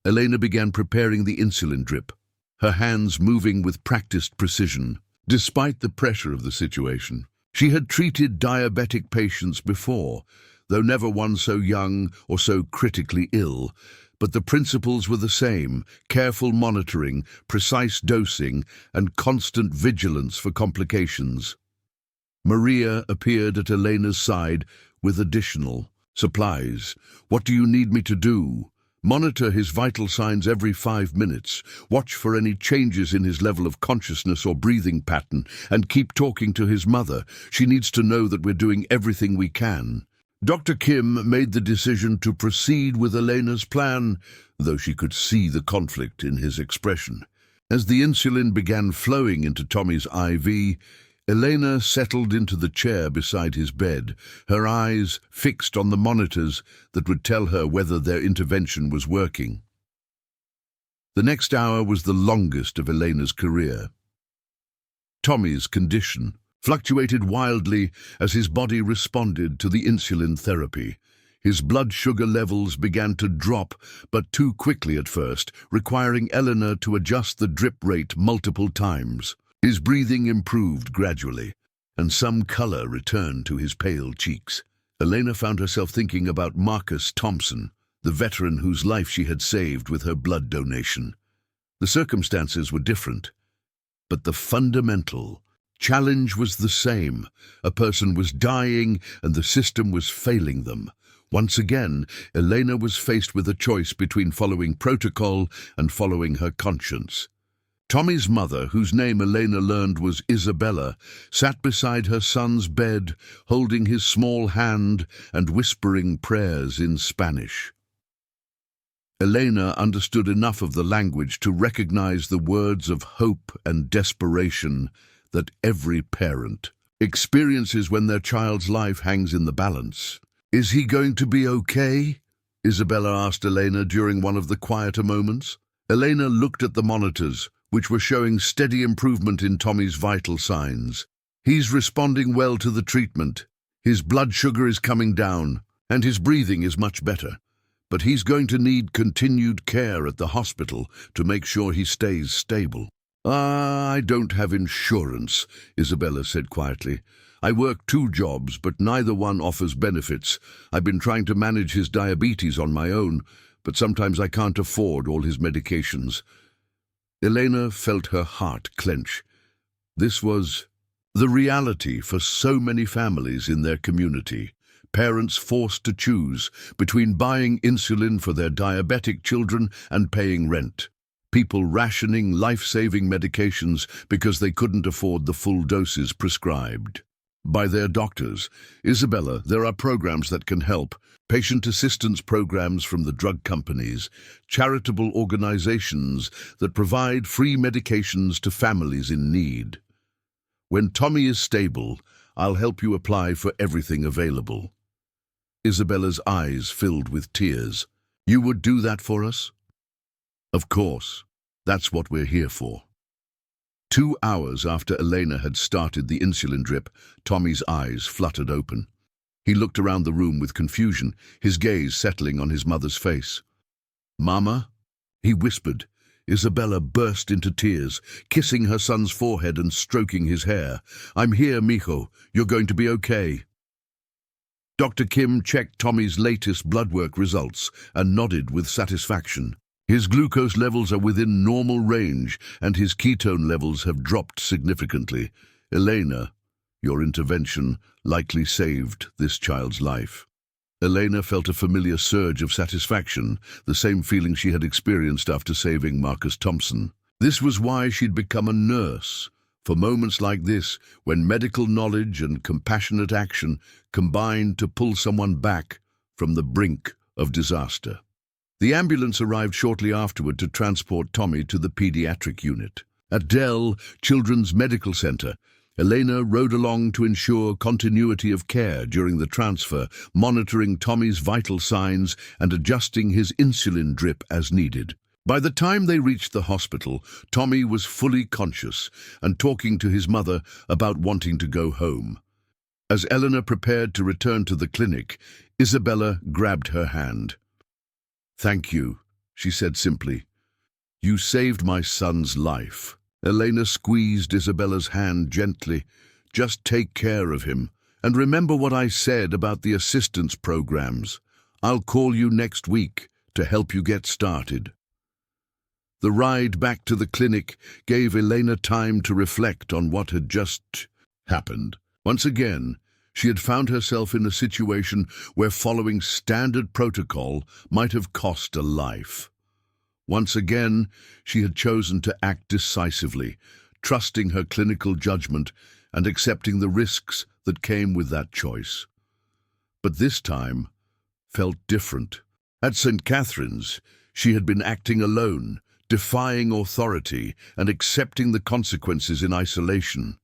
Elena began preparing the insulin drip, her hands moving with practiced precision. Despite the pressure of the situation, she had treated diabetic patients before, though never one so young or so critically ill. But the principles were the same: careful monitoring, precise dosing, and constant vigilance for complications. Maria appeared at Elena's side with additional supplies. What do you need me to do? Monitor his vital signs every 5 minutes. Watch for any changes in his level of consciousness or breathing pattern, and keep talking to his mother. She needs to know that we're doing everything we can. Dr. Kim made the decision to proceed with Elena's plan, though she could see the conflict in his expression. As the insulin began flowing into Tommy's IV, Elena settled into the chair beside his bed, her eyes fixed on the monitors that would tell her whether their intervention was working. The next hour was the longest of Elena's career. Tommy's condition fluctuated wildly as his body responded to the insulin therapy. His blood sugar levels began to drop, but too quickly at first, requiring Elena to adjust the drip rate multiple times. His breathing improved gradually, and some color returned to his pale cheeks. Elena found herself thinking about Marcus Thompson, the veteran whose life she had saved with her blood donation. The circumstances were different, but the fundamental challenge was the same. A person was dying, and the system was failing them. Once again, Elena was faced with a choice between following protocol and following her conscience. Tommy's mother, whose name Elena learned was Isabella, sat beside her son's bed, holding his small hand and whispering prayers in Spanish. Elena understood enough of the language to recognize the words of hope and desperation that every parent experiences when their child's life hangs in the balance. "Is he going to be okay?" Isabella asked Elena during one of the quieter moments. Elena looked at the monitors, which were showing steady improvement in Tommy's vital signs. "He's responding well to the treatment. His blood sugar is coming down, and his breathing is much better. But he's going to need continued care at the hospital to make sure he stays stable." "I don't have insurance," Isabella said quietly. "I work 2 jobs, but neither one offers benefits. I've been trying to manage his diabetes on my own, but sometimes I can't afford all his medications." Elena felt her heart clench. This was the reality for so many families in their community. Parents forced to choose between buying insulin for their diabetic children and paying rent. People rationing life-saving medications because they couldn't afford the full doses prescribed by their doctors. "Isabella, there are programs that can help. Patient assistance programs from the drug companies, charitable organizations that provide free medications to families in need. When Tommy is stable, I'll help you apply for everything available." Isabella's eyes filled with tears. "You would do that for us?" "Of course. That's what we're here for." 2 hours after Elena had started the insulin drip, Tommy's eyes fluttered open. He looked around the room with confusion, his gaze settling on his mother's face. "Mama?" he whispered. Isabella burst into tears, kissing her son's forehead and stroking his hair. "I'm here, mijo. You're going to be okay." Dr. Kim checked Tommy's latest blood work results and nodded with satisfaction. His glucose levels are within normal range and his ketone levels have dropped significantly. Elena, your intervention likely saved this child's life. Elena felt a familiar surge of satisfaction, the same feeling she had experienced after saving Marcus Thompson. This was why she'd become a nurse, for moments like this, when medical knowledge and compassionate action combined to pull someone back from the brink of disaster. The ambulance arrived shortly afterward to transport Tommy to the pediatric unit. At Dell Children's Medical Center, Elena rode along to ensure continuity of care during the transfer, monitoring Tommy's vital signs and adjusting his insulin drip as needed. By the time they reached the hospital, Tommy was fully conscious and talking to his mother about wanting to go home. As Eleanor prepared to return to the clinic, Isabella grabbed her hand. "Thank you," she said simply. "You saved my son's life." Elena squeezed Isabella's hand gently. "Just take care of him. And remember what I said about the assistance programs. I'll call you next week to help you get started." The ride back to the clinic gave Elena time to reflect on what had just happened. Once again, she had found herself in a situation where following standard protocol might have cost a life. Once again, she had chosen to act decisively, trusting her clinical judgment and accepting the risks that came with that choice. But this time felt different. At St. Catherine's, she had been acting alone, defying authority and accepting the consequences in isolation.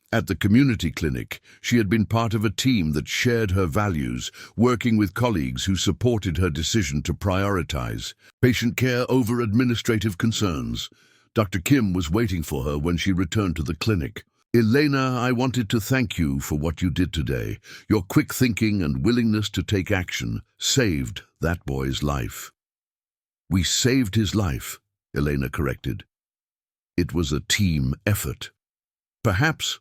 At the community clinic, she had been part of a team that shared her values, working with colleagues who supported her decision to prioritize patient care over administrative concerns. Dr. Kim was waiting for her when she returned to the clinic. "Elena, I wanted to thank you for what you did today. Your quick thinking and willingness to take action saved that boy's life." "We saved his life," Elena corrected. "It was a team effort." "Perhaps,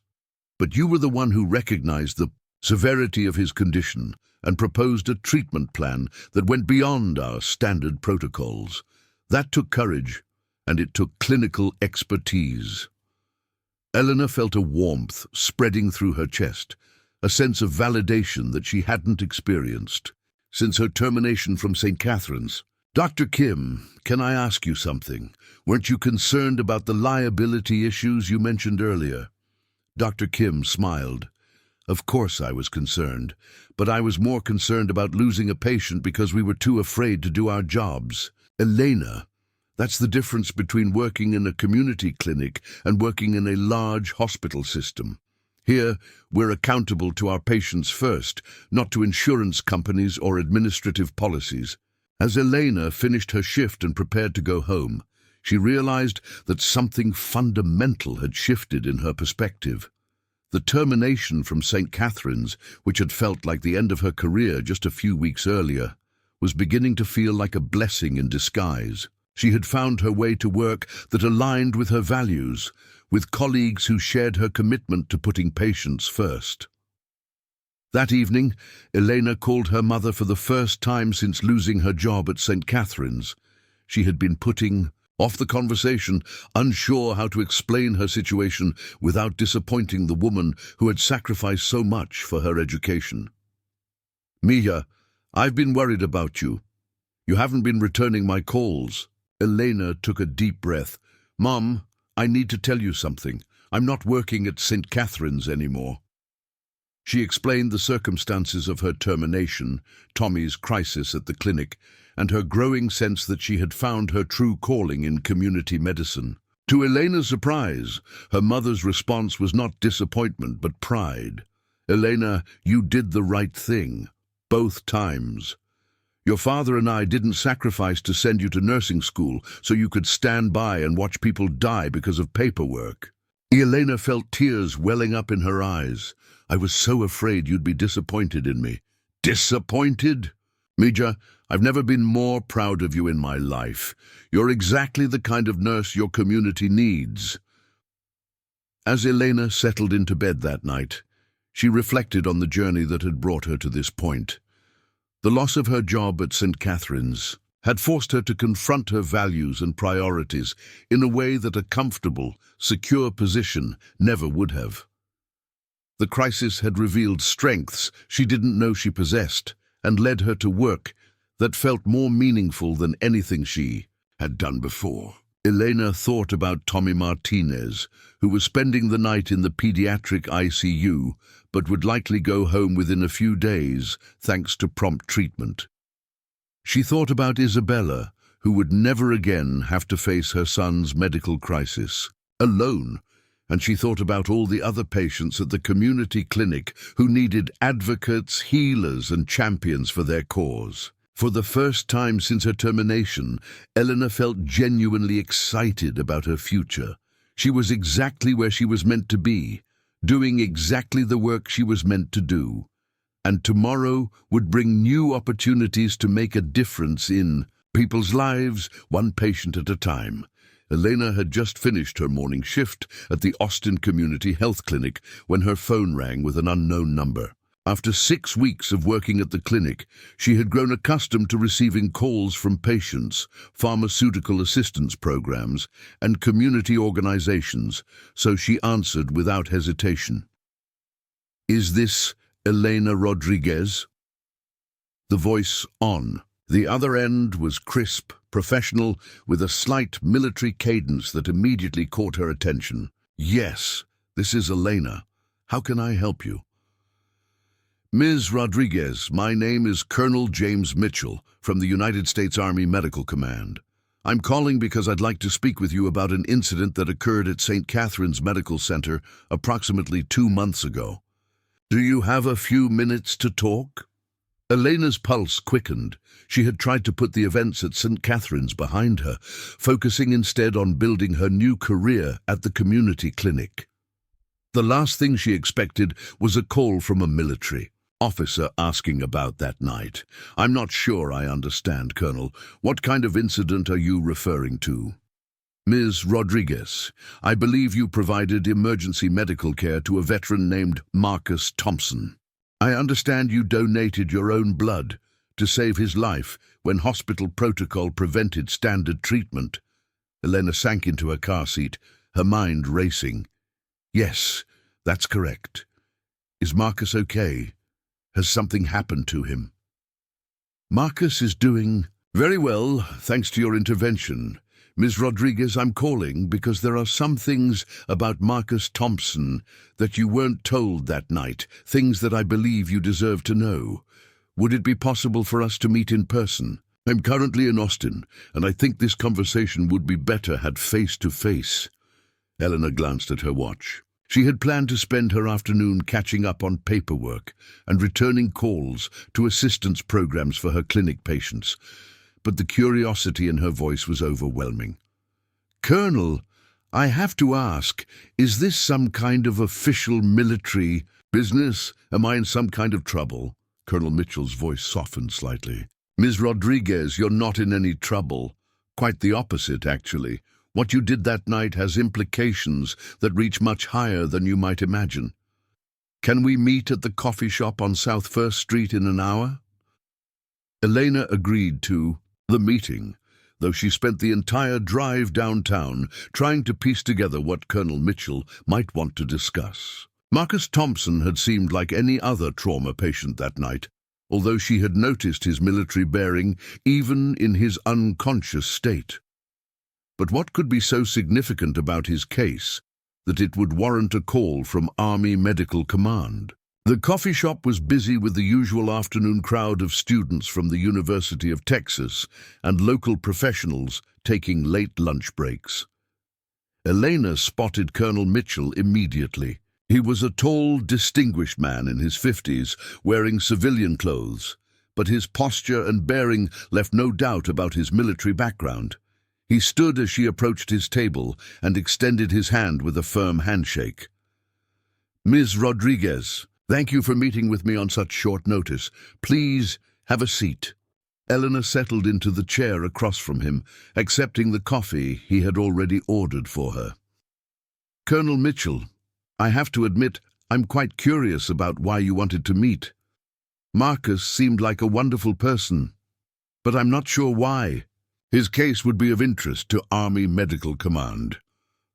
but you were the one who recognized the severity of his condition and proposed a treatment plan that went beyond our standard protocols. That took courage, and it took clinical expertise." Eleanor felt a warmth spreading through her chest, a sense of validation that she hadn't experienced since her termination from St. Catherine's. "Dr. Kim, can I ask you something? Weren't you concerned about the liability issues you mentioned earlier?" Dr. Kim smiled. "Of course I was concerned, but I was more concerned about losing a patient because we were too afraid to do our jobs." "Elena, that's the difference between working in a community clinic and working in a large hospital system. Here, we're accountable to our patients first, not to insurance companies or administrative policies." As Elena finished her shift and prepared to go home, she realized that something fundamental had shifted in her perspective. The termination from St. Catherine's, which had felt like the end of her career just a few weeks earlier, was beginning to feel like a blessing in disguise. She had found her way to work that aligned with her values, with colleagues who shared her commitment to putting patients first. That evening, Elena called her mother for the first time since losing her job at St. Catherine's. She had been putting off the conversation, unsure how to explain her situation without disappointing the woman who had sacrificed so much for her education. "Mia, I've been worried about you. You haven't been returning my calls." Elena took a deep breath. "Mom, I need to tell you something. I'm not working at St. Catherine's anymore." She explained the circumstances of her termination, Tommy's crisis at the clinic, and her growing sense that she had found her true calling in community medicine. To Elena's surprise, her mother's response was not disappointment but pride. "Elena, you did the right thing, both times. Your father and I didn't sacrifice to send you to nursing school so you could stand by and watch people die because of paperwork." Elena felt tears welling up in her eyes. "I was so afraid you'd be disappointed in me." "Disappointed? Mija, I've never been more proud of you in my life. You're exactly the kind of nurse your community needs." As Elena settled into bed that night, She reflected on the journey that had brought her to this point. The loss of her job at St. Catherine's had forced her to confront her values and priorities in a way that a comfortable, secure position never would have. The crisis had revealed strengths she didn't know she possessed and led her to work that felt more meaningful than anything she had done before. Elena thought about Tommy Martinez, who was spending the night in the pediatric ICU but would likely go home within a few days thanks to prompt treatment. She thought about Isabella, who would never again have to face her son's medical crisis alone, and she thought about all the other patients at the community clinic who needed advocates, healers, and champions for their cause. For the first time since her termination, Elena felt genuinely excited about her future. She was exactly where she was meant to be, doing exactly the work she was meant to do. And tomorrow would bring new opportunities to make a difference in people's lives, one patient at a time. Elena had just finished her morning shift at the Austin Community Health Clinic when her phone rang with an unknown number. After 6 weeks of working at the clinic, she had grown accustomed to receiving calls from patients, pharmaceutical assistance programs, and community organizations, so she answered without hesitation. "Is this Elena Rodriguez?" The voice on the other end was crisp, professional, with a slight military cadence that immediately caught her attention. "Yes, this is Elena. How can I help you?" "Ms. Rodriguez, my name is Colonel James Mitchell from the United States Army Medical Command. I'm calling because I'd like to speak with you about an incident that occurred at St. Catherine's Medical Center approximately 2 months ago. Do you have a few minutes to talk?" Elena's pulse quickened. She had tried to put the events at St. Catherine's behind her, focusing instead on building her new career at the community clinic. The last thing she expected was a call from a military officer asking about that night. "I'm not sure I understand, Colonel. What kind of incident are you referring to?" "Ms. Rodriguez, I believe you provided emergency medical care to a veteran named Marcus Thompson. I understand you donated your own blood to save his life when hospital protocol prevented standard treatment." Elena sank into her car seat, her mind racing. "Yes, that's correct. Is Marcus okay? Has something happened to him?" "Marcus is doing very well, thanks to your intervention. Ms. Rodriguez, I'm calling because there are some things about Marcus Thompson that you weren't told that night, things that I believe you deserve to know. Would it be possible for us to meet in person? I'm currently in Austin, and I think this conversation would be better had face-to-face." Elena glanced at her watch. She had planned to spend her afternoon catching up on paperwork and returning calls to assistance programs for her clinic patients, but the curiosity in her voice was overwhelming. "Colonel, I have to ask, is this some kind of official military business? Am I in some kind of trouble?" Colonel Mitchell's voice softened slightly. "Ms. Rodriguez, you're not in any trouble. Quite the opposite, actually. What you did that night has implications that reach much higher than you might imagine. Can we meet at the coffee shop on South First Street in an hour?" Elena agreed to the meeting, though she spent the entire drive downtown trying to piece together what Colonel Mitchell might want to discuss. Marcus Thompson had seemed like any other trauma patient that night, although she had noticed his military bearing even in his unconscious state. But what could be so significant about his case that it would warrant a call from Army Medical Command? The coffee shop was busy with the usual afternoon crowd of students from the University of Texas and local professionals taking late lunch breaks. Elena spotted Colonel Mitchell immediately. He was a tall, distinguished man in his 50s, wearing civilian clothes, but his posture and bearing left no doubt about his military background. He stood as she approached his table and extended his hand with a firm handshake. "Ms. Rodriguez, thank you for meeting with me on such short notice. Please have a seat." Elena settled into the chair across from him, accepting the coffee he had already ordered for her. "Colonel Mitchell, I have to admit, I'm quite curious about why you wanted to meet. Marcus seemed like a wonderful person, but I'm not sure why. His case would be of interest to Army Medical Command.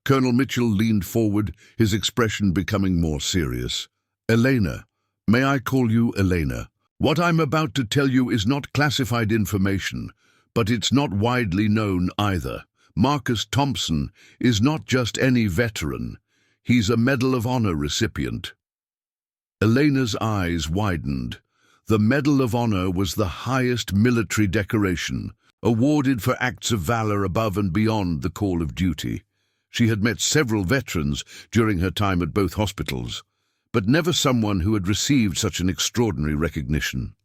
Colonel Mitchell leaned forward, his expression becoming more serious. Elena, may I call you Elena? What I'm about to tell you is not classified information, but it's not widely known either. Marcus Thompson is not just any veteran. He's a Medal of Honor recipient. Elena's eyes widened. The Medal of Honor was the highest military decoration, awarded for acts of valor above and beyond the call of duty. She had met several veterans during her time at both hospitals, but never someone who had received such an extraordinary recognition.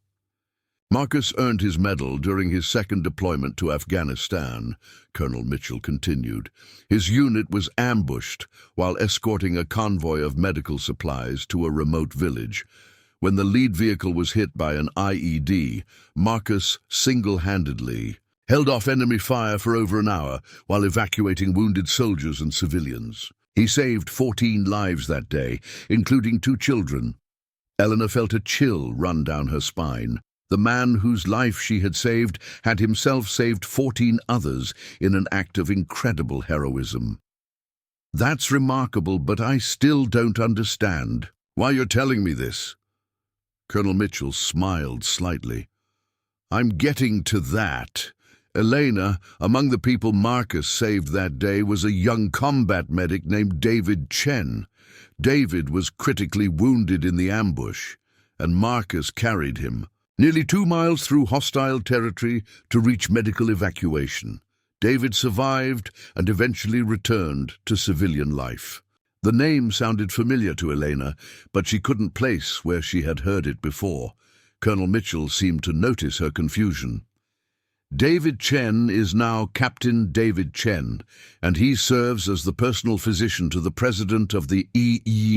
Marcus earned his medal during his second deployment to Afghanistan, Colonel Mitchell continued. His unit was ambushed while escorting a convoy of medical supplies to a remote village. When the lead vehicle was hit by an IED, Marcus single-handedly held off enemy fire for over an hour while evacuating wounded soldiers and civilians. He saved 14 lives that day, including 2 children. Elena felt a chill run down her spine. The man whose life she had saved had himself saved 14 others in an act of incredible heroism. That's remarkable, but I still don't understand why you're telling me this. Colonel Mitchell smiled slightly. I'm getting to that. Elena, among the people Marcus saved that day, was a young combat medic named David Chen. David was critically wounded in the ambush, and Marcus carried him nearly 2 miles through hostile territory to reach medical evacuation. David survived and eventually returned to civilian life. The name sounded familiar to Elena, but she couldn't place where she had heard it before. Colonel Mitchell seemed to notice her confusion. David Chen is now Captain David Chen, and he serves as the personal physician to the President of the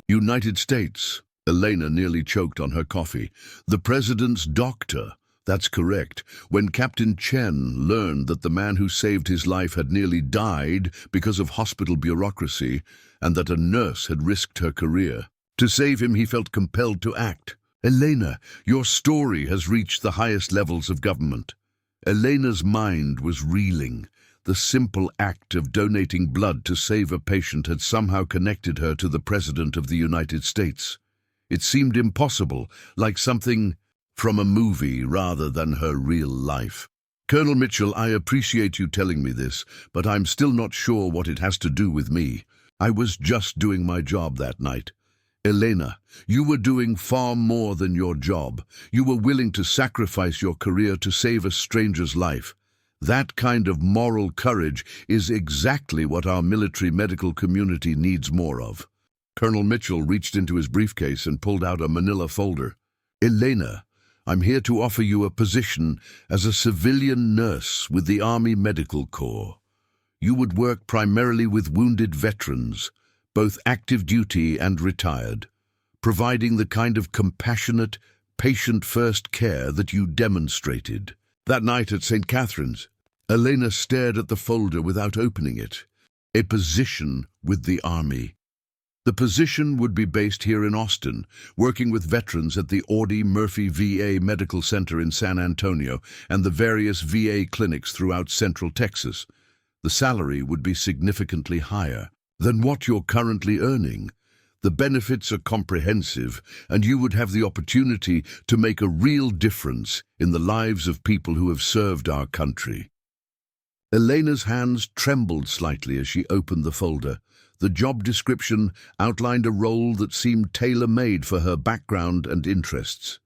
United States. Elena nearly choked on her coffee. The President's doctor. That's correct. When Captain Chen learned that the man who saved his life had nearly died because of hospital bureaucracy, and that a nurse had risked her career, to save him he felt compelled to act. Elena, your story has reached the highest levels of government. Elena's mind was reeling. The simple act of donating blood to save a patient had somehow connected her to the President of the United States. It seemed impossible, like something from a movie rather than her real life. Colonel Mitchell, I appreciate you telling me this, but I'm still not sure what it has to do with me. I was just doing my job that night. Elena, you were doing far more than your job. You were willing to sacrifice your career to save a stranger's life. That kind of moral courage is exactly what our military medical community needs more of. Colonel Mitchell reached into his briefcase and pulled out a manila folder. Elena, I'm here to offer you a position as a civilian nurse with the Army Medical Corps. You would work primarily with wounded veterans, both active duty and retired, providing the kind of compassionate, patient-first care that you demonstrated. That night at St. Catherine's, Elena stared at the folder without opening it. A position with the Army. The position would be based here in Austin, working with veterans at the Audie Murphy VA Medical Center in San Antonio and the various VA clinics throughout Central Texas. The salary would be significantly higher than what you're currently earning. The benefits are comprehensive, and you would have the opportunity to make a real difference in the lives of people who have served our country. Elena's hands trembled slightly as she opened the folder. The job description outlined a role that seemed tailor-made for her background and interests.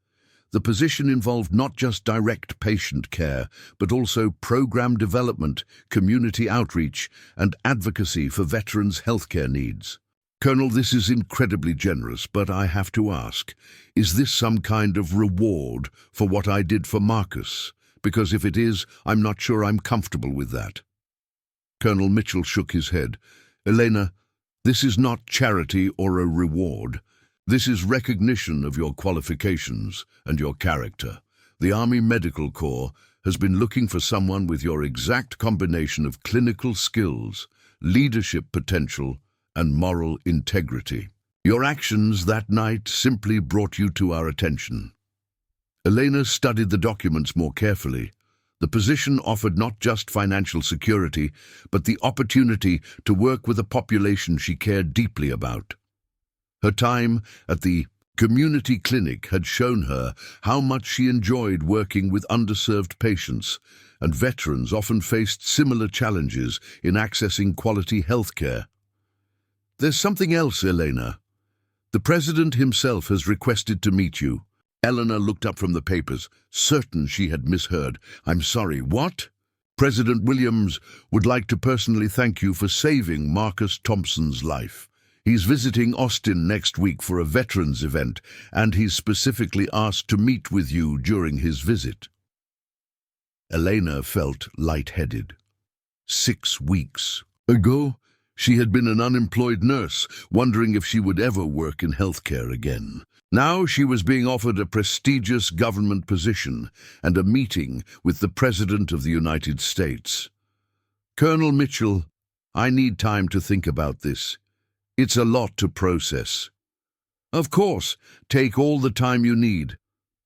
The position involved not just direct patient care, but also program development, community outreach, and advocacy for veterans' healthcare needs. Colonel, this is incredibly generous, but I have to ask, is this some kind of reward for what I did for Marcus? Because if it is, I'm not sure I'm comfortable with that. Colonel Mitchell shook his head. Elena, this is not charity or a reward. This is recognition of your qualifications and your character. The Army Medical Corps has been looking for someone with your exact combination of clinical skills, leadership potential, and moral integrity. Your actions that night simply brought you to our attention. Elena studied the documents more carefully. The position offered not just financial security, but the opportunity to work with a population she cared deeply about. Her time at the community clinic had shown her how much she enjoyed working with underserved patients, and veterans often faced similar challenges in accessing quality health care. There's something else, Elena. The president himself has requested to meet you. Elena looked up from the papers, certain she had misheard. I'm sorry, what? President Williams would like to personally thank you for saving Marcus Thompson's life. He's visiting Austin next week for a veterans event, and he's specifically asked to meet with you during his visit. Elena felt lightheaded. 6 weeks ago, she had been an unemployed nurse, wondering if she would ever work in healthcare again. Now she was being offered a prestigious government position and a meeting with the President of the United States. Colonel Mitchell, I need time to think about this. It's a lot to process. Of course, take all the time you need.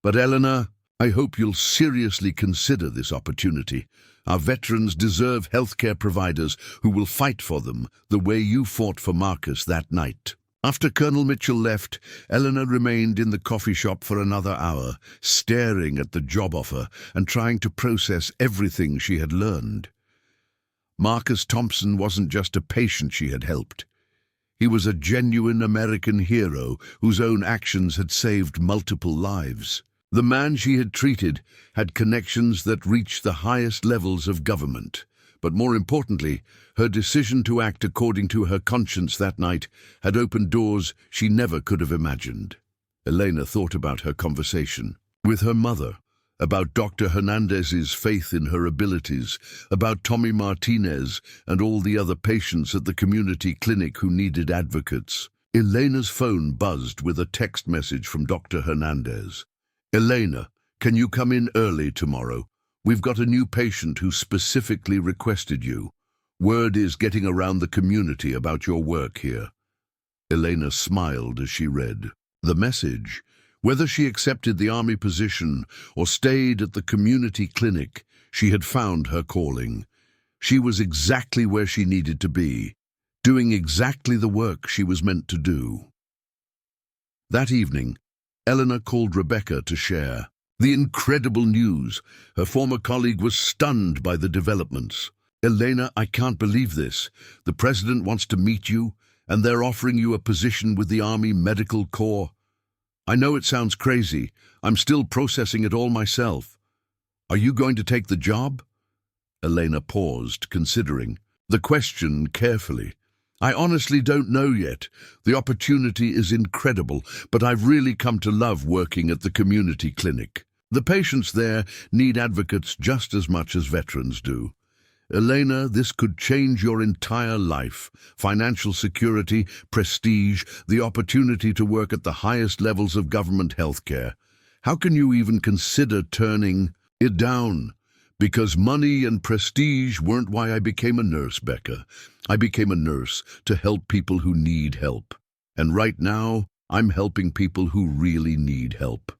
But Elena, I hope you'll seriously consider this opportunity. Our veterans deserve healthcare providers who will fight for them the way you fought for Marcus that night. After Colonel Mitchell left, Elena remained in the coffee shop for another hour, staring at the job offer and trying to process everything she had learned. Marcus Thompson wasn't just a patient she had helped. He was a genuine American hero whose own actions had saved multiple lives. The man she had treated had connections that reached the highest levels of government. But more importantly, her decision to act according to her conscience that night had opened doors she never could have imagined. Elena thought about her conversation with her mother, about Dr. Hernandez's faith in her abilities, about Tommy Martinez and all the other patients at the community clinic who needed advocates. Elena's phone buzzed with a text message from Dr. Hernandez. Elena, can you come in early tomorrow? We've got a new patient who specifically requested you. Word is getting around the community about your work here. Elena smiled as she read the message. Whether she accepted the army position or stayed at the community clinic, she had found her calling. She was exactly where she needed to be, doing exactly the work she was meant to do. That evening, Elena called Rebecca to share the incredible news. Her former colleague was stunned by the developments. Elena, I can't believe this. The president wants to meet you, and they're offering you a position with the Army Medical Corps. I know it sounds crazy. I'm still processing it all myself. Are you going to take the job? Elena paused, considering the question carefully. I honestly don't know yet. The opportunity is incredible, but I've really come to love working at the community clinic. The patients there need advocates just as much as veterans do. Elena, this could change your entire life. Financial security, prestige, the opportunity to work at the highest levels of government healthcare. How can you even consider turning it down? Because money and prestige weren't why I became a nurse, Becca. I became a nurse to help people who need help. And right now, I'm helping people who really need help.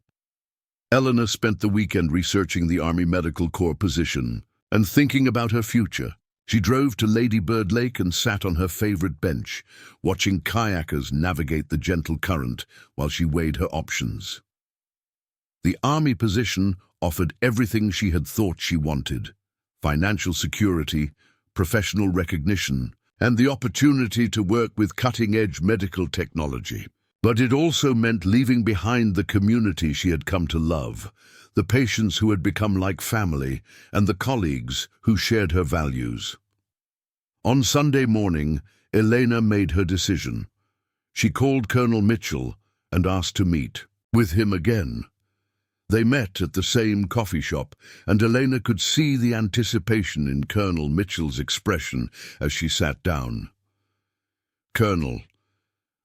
Elena spent the weekend researching the Army Medical Corps position and thinking about her future. She drove to Lady Bird Lake and sat on her favorite bench, watching kayakers navigate the gentle current while she weighed her options. The Army position offered everything she had thought she wanted: financial security, professional recognition, and the opportunity to work with cutting-edge medical technology. But it also meant leaving behind the community she had come to love, the patients who had become like family, and the colleagues who shared her values. On Sunday morning, Elena made her decision. She called Colonel Mitchell and asked to meet with him again. They met at the same coffee shop, and Elena could see the anticipation in Colonel Mitchell's expression as she sat down. Colonel,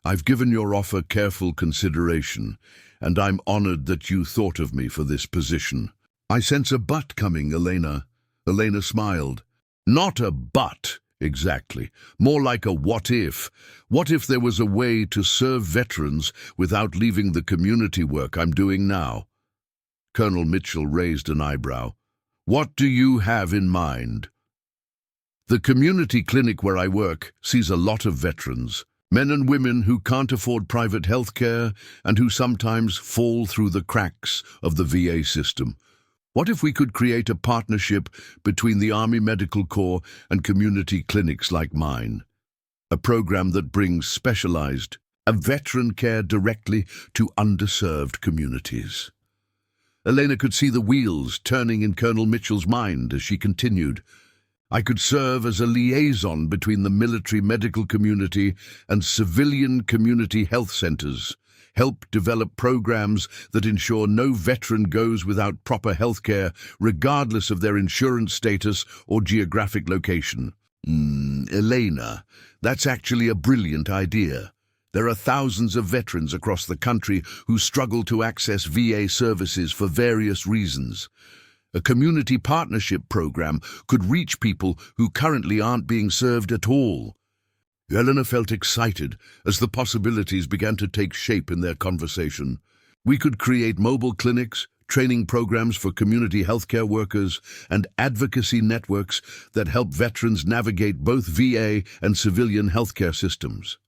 I've given your offer careful consideration, and I'm honored that you thought of me for this position. I sense a but coming, Elena. Elena smiled. Not a but, Exactly. More like a what if. What if there was a way to serve veterans without leaving the community work I'm doing now? Colonel Mitchell raised an eyebrow. What do you have in mind? The community clinic where I work sees a lot of veterans, men and women who can't afford private health care and who sometimes fall through the cracks of the VA system. What if we could create a partnership between the Army Medical Corps and community clinics like mine? A program that brings specialized, veteran care directly to underserved communities. Elena could see the wheels turning in Colonel Mitchell's mind as she continued. I could serve as a liaison between the military medical community and civilian community health centers, help develop programs that ensure no veteran goes without proper health care, regardless of their insurance status or geographic location. Elena, that's actually a brilliant idea. There are thousands of veterans across the country who struggle to access VA services for various reasons. A community partnership program could reach people who currently aren't being served at all. Elena felt excited as the possibilities began to take shape in their conversation. We could create mobile clinics, training programs for community healthcare workers, and advocacy networks that help veterans navigate both VA and civilian healthcare systems.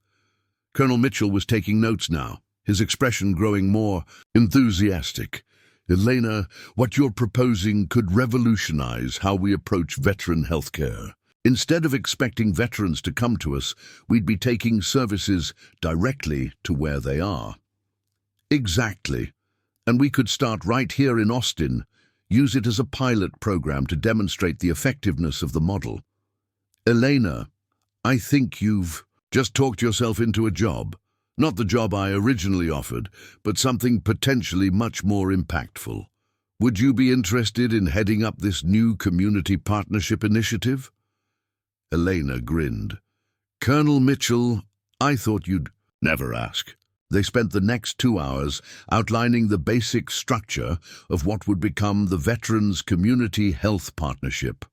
Colonel Mitchell was taking notes now, his expression growing more enthusiastic. Elena, what you're proposing could revolutionize how we approach veteran healthcare. Instead of expecting veterans to come to us, we'd be taking services directly to where they are. Exactly. And we could start right here in Austin, use it as a pilot program to demonstrate the effectiveness of the model. Elena, I think you've just talked yourself into a job. Not the job I originally offered, but something potentially much more impactful. Would you be interested in heading up this new community partnership initiative? Elena grinned. Colonel Mitchell, I thought you'd never ask. They spent the next 2 hours outlining the basic structure of what would become the Veterans Community Health Partnership.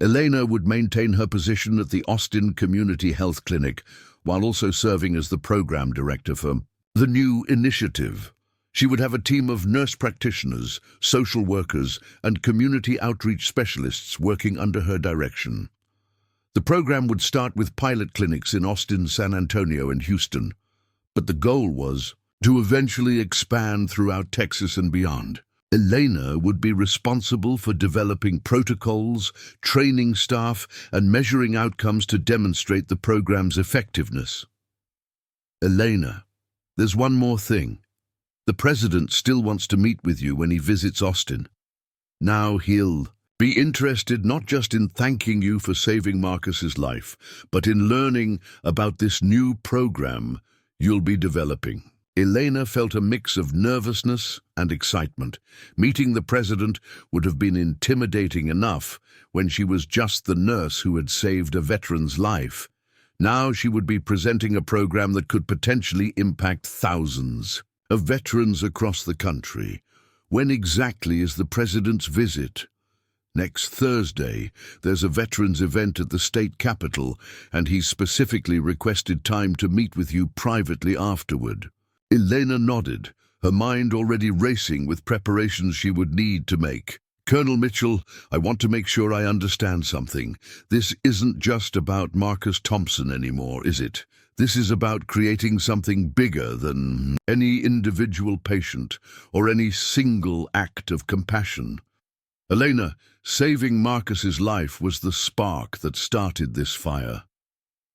Elena would maintain her position at the Austin Community Health Clinic, while also serving as the program director for the new initiative. She would have a team of nurse practitioners, social workers, and community outreach specialists working under her direction. The program would start with pilot clinics in Austin, San Antonio, and Houston, but the goal was to eventually expand throughout Texas and beyond. Elena would be responsible for developing protocols, training staff, and measuring outcomes to demonstrate the program's effectiveness. Elena, there's one more thing. The president still wants to meet with you when he visits Austin. Now he'll be interested not just in thanking you for saving Marcus's life, but in learning about this new program you'll be developing. Elena felt a mix of nervousness and excitement. Meeting the president would have been intimidating enough when she was just the nurse who had saved a veteran's life. Now she would be presenting a program that could potentially impact thousands of veterans across the country. When exactly is the president's visit? Next Thursday, there's a veterans event at the state capitol, and he's specifically requested time to meet with you privately afterward. Elena nodded, her mind already racing with preparations she would need to make. Colonel Mitchell, I want to make sure I understand something. This isn't just about Marcus Thompson anymore, is it? This is about creating something bigger than any individual patient or any single act of compassion. Elena, saving Marcus's life was the spark that started this fire.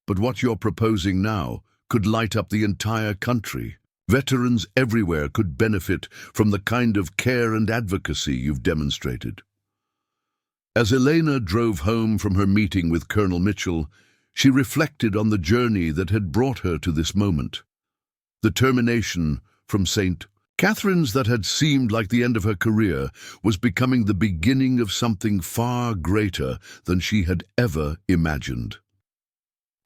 But what you're proposing now could light up the entire country. Veterans everywhere could benefit from the kind of care and advocacy you've demonstrated. As Elena drove home from her meeting with Colonel Mitchell, she reflected on the journey that had brought her to this moment. The termination from St. Catherine's that had seemed like the end of her career was becoming the beginning of something far greater than she had ever imagined.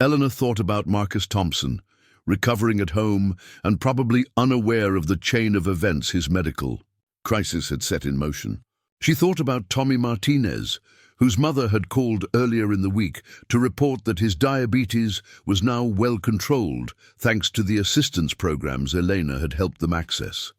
Elena thought about Marcus Thompson, recovering at home and probably unaware of the chain of events his medical crisis had set in motion. She thought about Tommy Martinez, whose mother had called earlier in the week to report that his diabetes was now well controlled thanks to the assistance programs Elena had helped them access.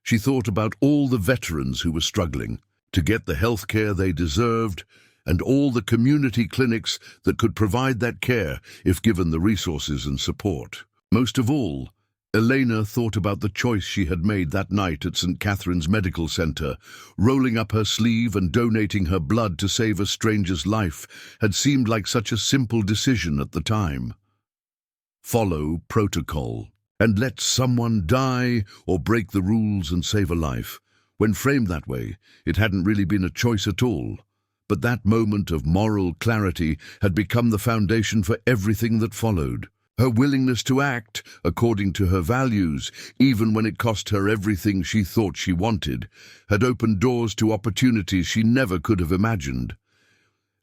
She thought about all the veterans who were struggling to get the health care they deserved and all the community clinics that could provide that care if given the resources and support. Most of all, Elena thought about the choice she had made that night at St. Catherine's Medical Center. Rolling up her sleeve and donating her blood to save a stranger's life had seemed like such a simple decision at the time. Follow protocol and let someone die or break the rules and save a life. When framed that way, it hadn't really been a choice at all. But that moment of moral clarity had become the foundation for everything that followed. Her willingness to act according to her values, even when it cost her everything she thought she wanted, had opened doors to opportunities she never could have imagined.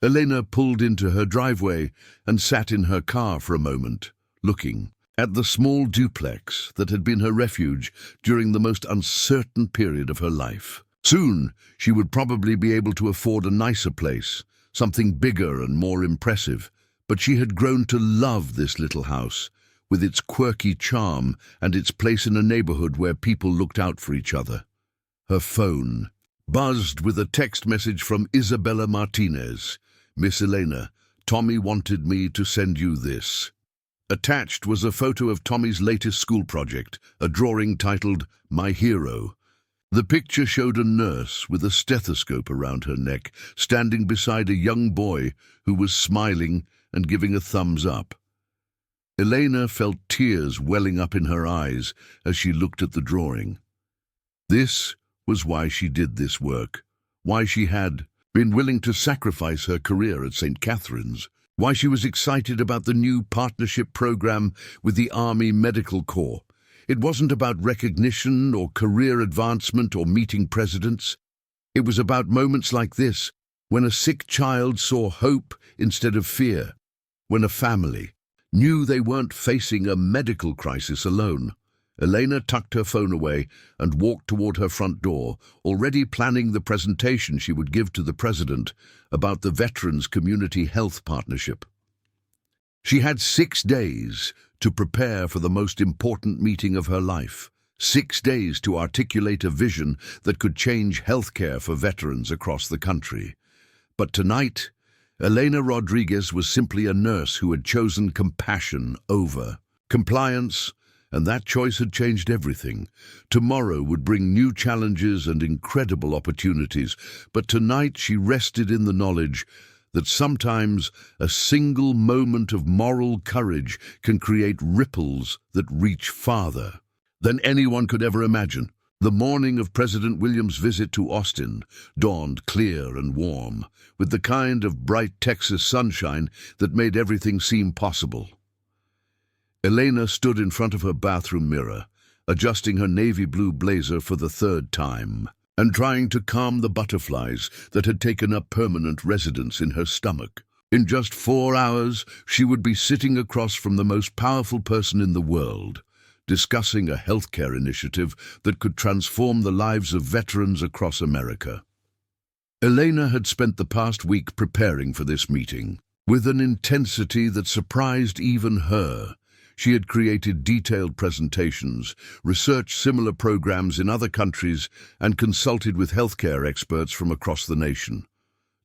Elena pulled into her driveway and sat in her car for a moment, looking at the small duplex that had been her refuge during the most uncertain period of her life. Soon, she would probably be able to afford a nicer place, something bigger and more impressive. But she had grown to love this little house, with its quirky charm and its place in a neighborhood where people looked out for each other. Her phone buzzed with a text message from Isabella Martinez. "Miss Elena, Tommy wanted me to send you this." Attached was a photo of Tommy's latest school project, a drawing titled "My Hero." The picture showed a nurse with a stethoscope around her neck, standing beside a young boy who was smiling and giving a thumbs up. Elena felt tears welling up in her eyes as she looked at the drawing. This was why she did this work, why she had been willing to sacrifice her career at St. Catherine's, why she was excited about the new partnership program with the Army Medical Corps. It wasn't about recognition or career advancement or meeting presidents. It was about moments like this, when a sick child saw hope instead of fear, when a family knew they weren't facing a medical crisis alone. Elena tucked her phone away and walked toward her front door, already planning the presentation she would give to the president about the Veterans Community Health Partnership. She had 6 days to prepare for the most important meeting of her life, 6 days to articulate a vision that could change healthcare for veterans across the country. But tonight, Elena Rodriguez was simply a nurse who had chosen compassion over compliance, and that choice had changed everything. Tomorrow would bring new challenges and incredible opportunities, but tonight she rested in the knowledge that sometimes a single moment of moral courage can create ripples that reach farther than anyone could ever imagine. The morning of President Williams' visit to Austin dawned clear and warm, with the kind of bright Texas sunshine that made everything seem possible. Elena stood in front of her bathroom mirror, adjusting her navy blue blazer for the 3rd time, and trying to calm the butterflies that had taken up permanent residence in her stomach. In just 4 hours, she would be sitting across from the most powerful person in the world, discussing a healthcare initiative that could transform the lives of veterans across America. Elena had spent the past week preparing for this meeting, with an intensity that surprised even her. She had created detailed presentations, researched similar programs in other countries, and consulted with healthcare experts from across the nation.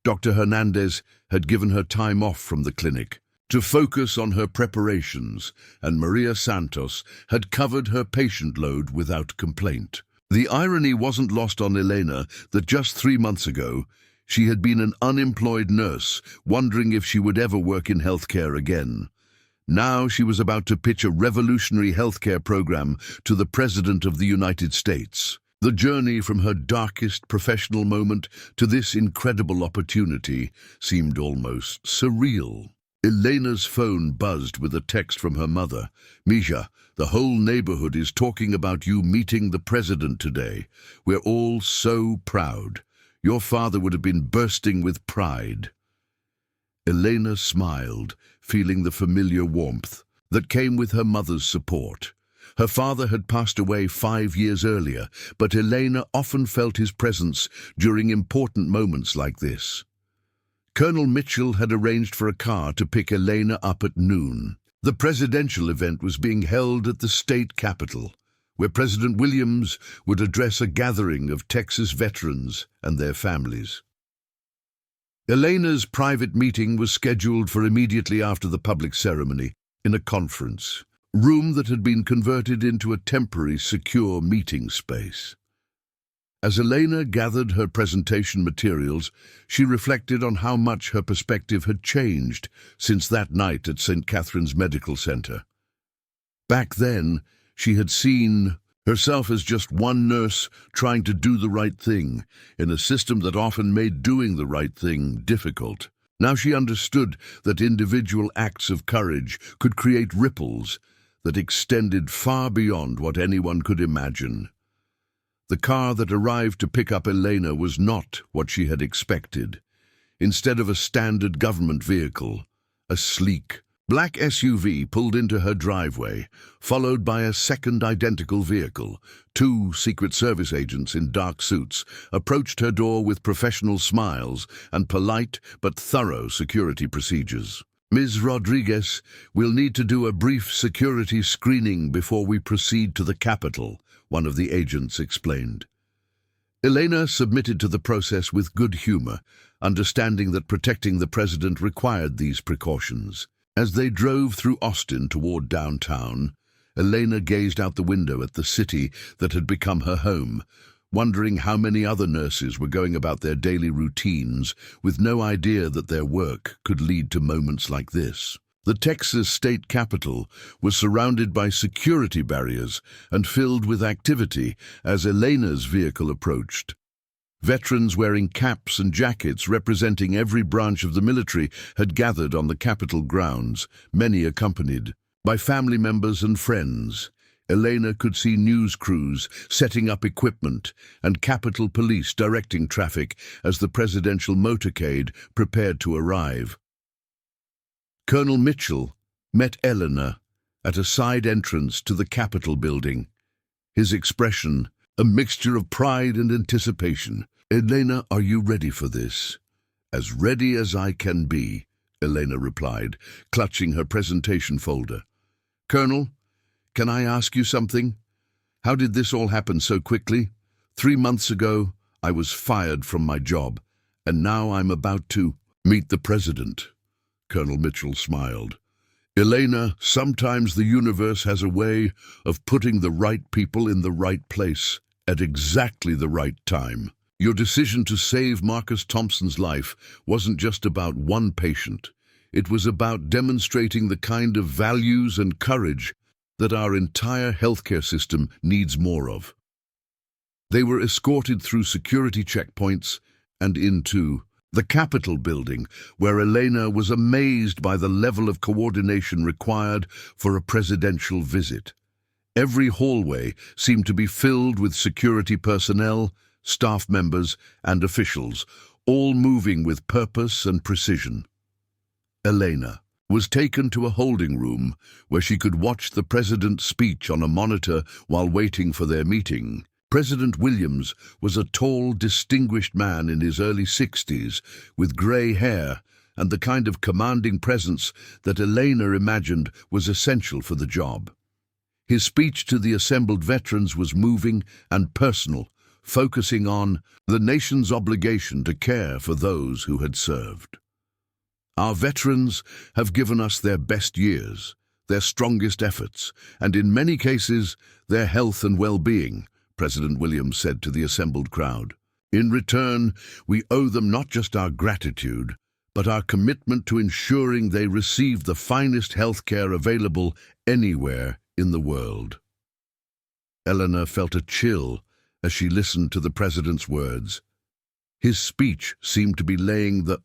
Dr. Hernandez had given her time off from the clinic to focus on her preparations, and Maria Santos had covered her patient load without complaint. The irony wasn't lost on Elena that just 3 months ago, she had been an unemployed nurse, wondering if she would ever work in healthcare again. Now she was about to pitch a revolutionary healthcare program to the President of the United States. The journey from her darkest professional moment to this incredible opportunity seemed almost surreal. Elena's phone buzzed with a text from her mother. "Misha, the whole neighborhood is talking about you meeting the president today. We're all so proud. Your father would have been bursting with pride." Elena smiled, feeling the familiar warmth that came with her mother's support. Her father had passed away 5 years earlier, but Elena often felt his presence during important moments like this. Colonel Mitchell had arranged for a car to pick Elena up at noon. The presidential event was being held at the state capitol, where President Williams would address a gathering of Texas veterans and their families. Elena's private meeting was scheduled for immediately after the public ceremony, in a conference room that had been converted into a temporary, secure meeting space. As Elena gathered her presentation materials, she reflected on how much her perspective had changed since that night at St. Catherine's Medical Center. Back then, she had seen herself as just one nurse trying to do the right thing in a system that often made doing the right thing difficult. Now she understood that individual acts of courage could create ripples that extended far beyond what anyone could imagine. The car that arrived to pick up Elena was not what she had expected. Instead of a standard government vehicle, a sleek, black SUV pulled into her driveway, followed by a second identical vehicle. Two Secret Service agents in dark suits approached her door with professional smiles and polite but thorough security procedures. "Ms. Rodriguez, we'll need to do a brief security screening before we proceed to the Capitol," one of the agents explained. Elena submitted to the process with good humor, understanding that protecting the president required these precautions. As they drove through Austin toward downtown, Elena gazed out the window at the city that had become her home, wondering how many other nurses were going about their daily routines with no idea that their work could lead to moments like this. The Texas state capitol was surrounded by security barriers and filled with activity as Elena's vehicle approached. Veterans wearing caps and jackets representing every branch of the military had gathered on the Capitol grounds, many accompanied by family members and friends. Elena could see news crews setting up equipment and Capitol Police directing traffic as the presidential motorcade prepared to arrive. Colonel Mitchell met Elena at a side entrance to the Capitol building, his expression a mixture of pride and anticipation. "Elena, are you ready for this?" "As ready as I can be," Elena replied, clutching her presentation folder. "Colonel, can I ask you something? How did this all happen so quickly? 3 months ago, I was fired from my job, and now I'm about to meet the president." Colonel Mitchell smiled. "Elena, sometimes the universe has a way of putting the right people in the right place at exactly the right time. Your decision to save Marcus Thompson's life wasn't just about one patient. It was about demonstrating the kind of values and courage that our entire healthcare system needs more of." They were escorted through security checkpoints and into the Capitol building, where Elena was amazed by the level of coordination required for a presidential visit. Every hallway seemed to be filled with security personnel, staff members, and officials, all moving with purpose and precision. Elena was taken to a holding room where she could watch the president's speech on a monitor while waiting for their meeting. President Williams was a tall, distinguished man in his early 60s, with gray hair and the kind of commanding presence that Elena imagined was essential for the job. His speech to the assembled veterans was moving and personal, focusing on the nation's obligation to care for those who had served. "Our veterans have given us their best years, their strongest efforts, and in many cases, their health and well-being," President Williams said to the assembled crowd. "In return, we owe them not just our gratitude, but our commitment to ensuring they receive the finest health care available anywhere in the world." Elena felt a chill as she listened to the president's words. His speech seemed to be laying the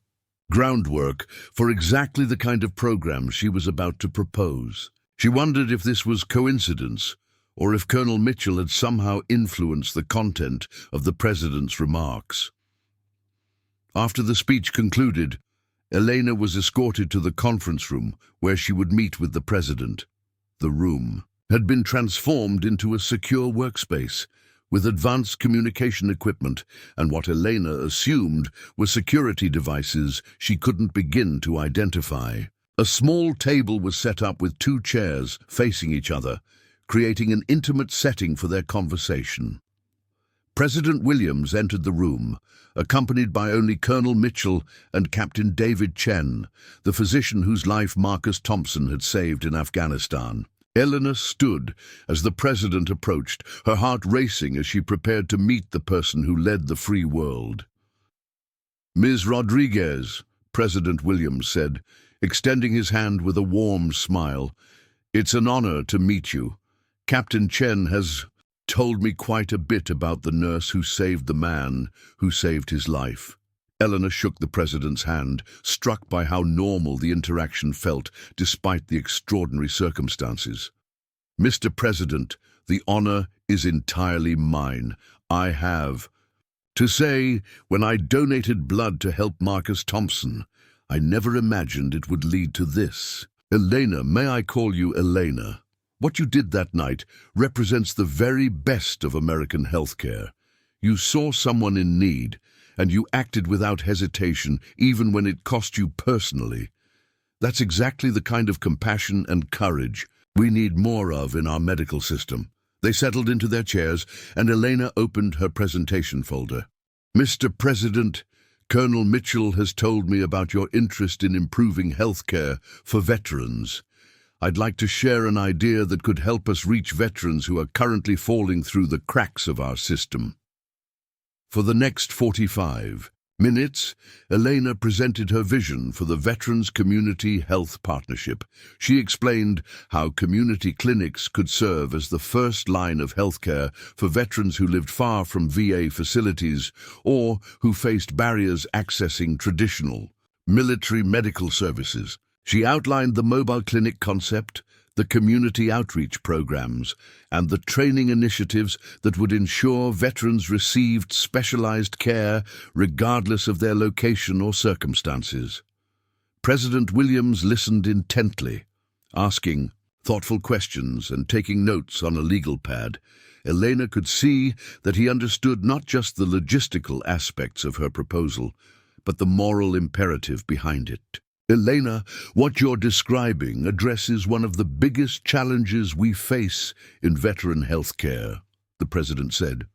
groundwork for exactly the kind of program she was about to propose. She wondered if this was coincidence, or if Colonel Mitchell had somehow influenced the content of the president's remarks. After the speech concluded, Elena was escorted to the conference room where she would meet with the president. The room had been transformed into a secure workspace, with advanced communication equipment and what Elena assumed were security devices she couldn't begin to identify. A small table was set up with two chairs facing each other, creating an intimate setting for their conversation. President Williams entered the room, accompanied by only Colonel Mitchell and Captain David Chen, the physician whose life Marcus Thompson had saved in Afghanistan. Elena stood as the president approached, her heart racing as she prepared to meet the person who led the free world. "Ms. Rodriguez," President Williams said, extending his hand with a warm smile, "it's an honor to meet you. Captain Chen has told me quite a bit about the nurse who saved the man who saved his life." Elena shook the president's hand, struck by how normal the interaction felt despite the extraordinary circumstances. "Mr. President, the honor is entirely mine. I have to say, when I donated blood to help Marcus Thompson, I never imagined it would lead to this. Elena, may I call you Elena? What you did that night represents the very best of American healthcare. You saw someone in need, and you acted without hesitation, even when it cost you personally. That's exactly the kind of compassion and courage we need more of in our medical system." They settled into their chairs, and Elena opened her presentation folder. "Mr. President, Colonel Mitchell has told me about your interest in improving healthcare for veterans. I'd like to share an idea that could help us reach veterans who are currently falling through the cracks of our system." For the next 45 minutes, Elena presented her vision for the Veterans Community Health Partnership. She explained how community clinics could serve as the first line of healthcare for veterans who lived far from VA facilities or who faced barriers accessing traditional military medical services. She outlined the mobile clinic concept, the community outreach programs, and the training initiatives that would ensure veterans received specialized care regardless of their location or circumstances. President Williams listened intently, asking thoughtful questions and taking notes on a legal pad. Elena could see that he understood not just the logistical aspects of her proposal, but the moral imperative behind it. "Elena, what you're describing addresses one of the biggest challenges we face in veteran healthcare," the president said.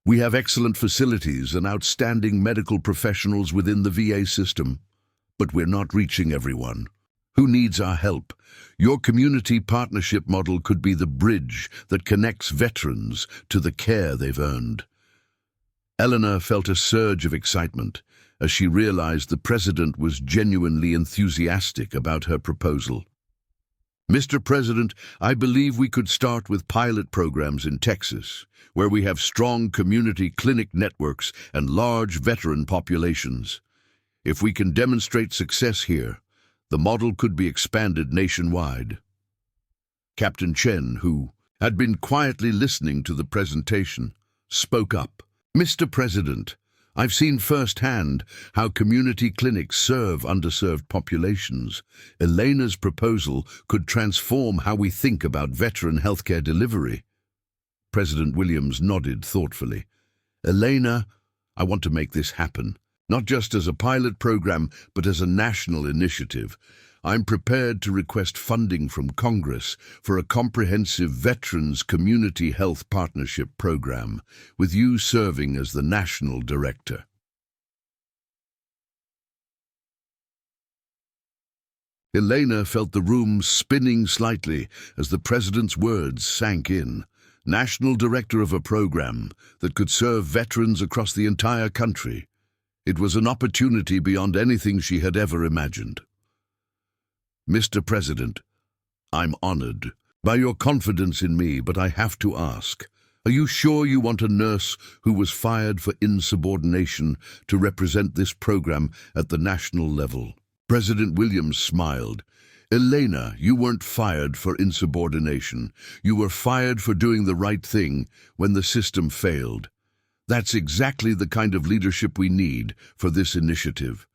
"We have excellent facilities and outstanding medical professionals within the VA system, but we're not reaching everyone who needs our help. Your community partnership model could be the bridge that connects veterans to the care they've earned." Elena felt a surge of excitement as she realized the president was genuinely enthusiastic about her proposal. "Mr. President, I believe we could start with pilot programs in Texas, where we have strong community clinic networks and large veteran populations. If we can demonstrate success here, the model could be expanded nationwide." Captain Chen, who had been quietly listening to the presentation, spoke up. "Mr. President, I've seen firsthand how community clinics serve underserved populations. Elena's proposal could transform how we think about veteran healthcare delivery." President Williams nodded thoughtfully. "Elena, I want to make this happen, not just as a pilot program, but as a national initiative. I'm prepared to request funding from Congress for a comprehensive Veterans Community Health Partnership program, with you serving as the national director." Elena felt the room spinning slightly as the president's words sank in. National director of a program that could serve veterans across the entire country. It was an opportunity beyond anything she had ever imagined. "Mr. President, I'm honored by your confidence in me, but I have to ask, are you sure you want a nurse who was fired for insubordination to represent this program at the national level?" President Williams smiled. "Elena, you weren't fired for insubordination. You were fired for doing the right thing when the system failed. That's exactly the kind of leadership we need for this initiative."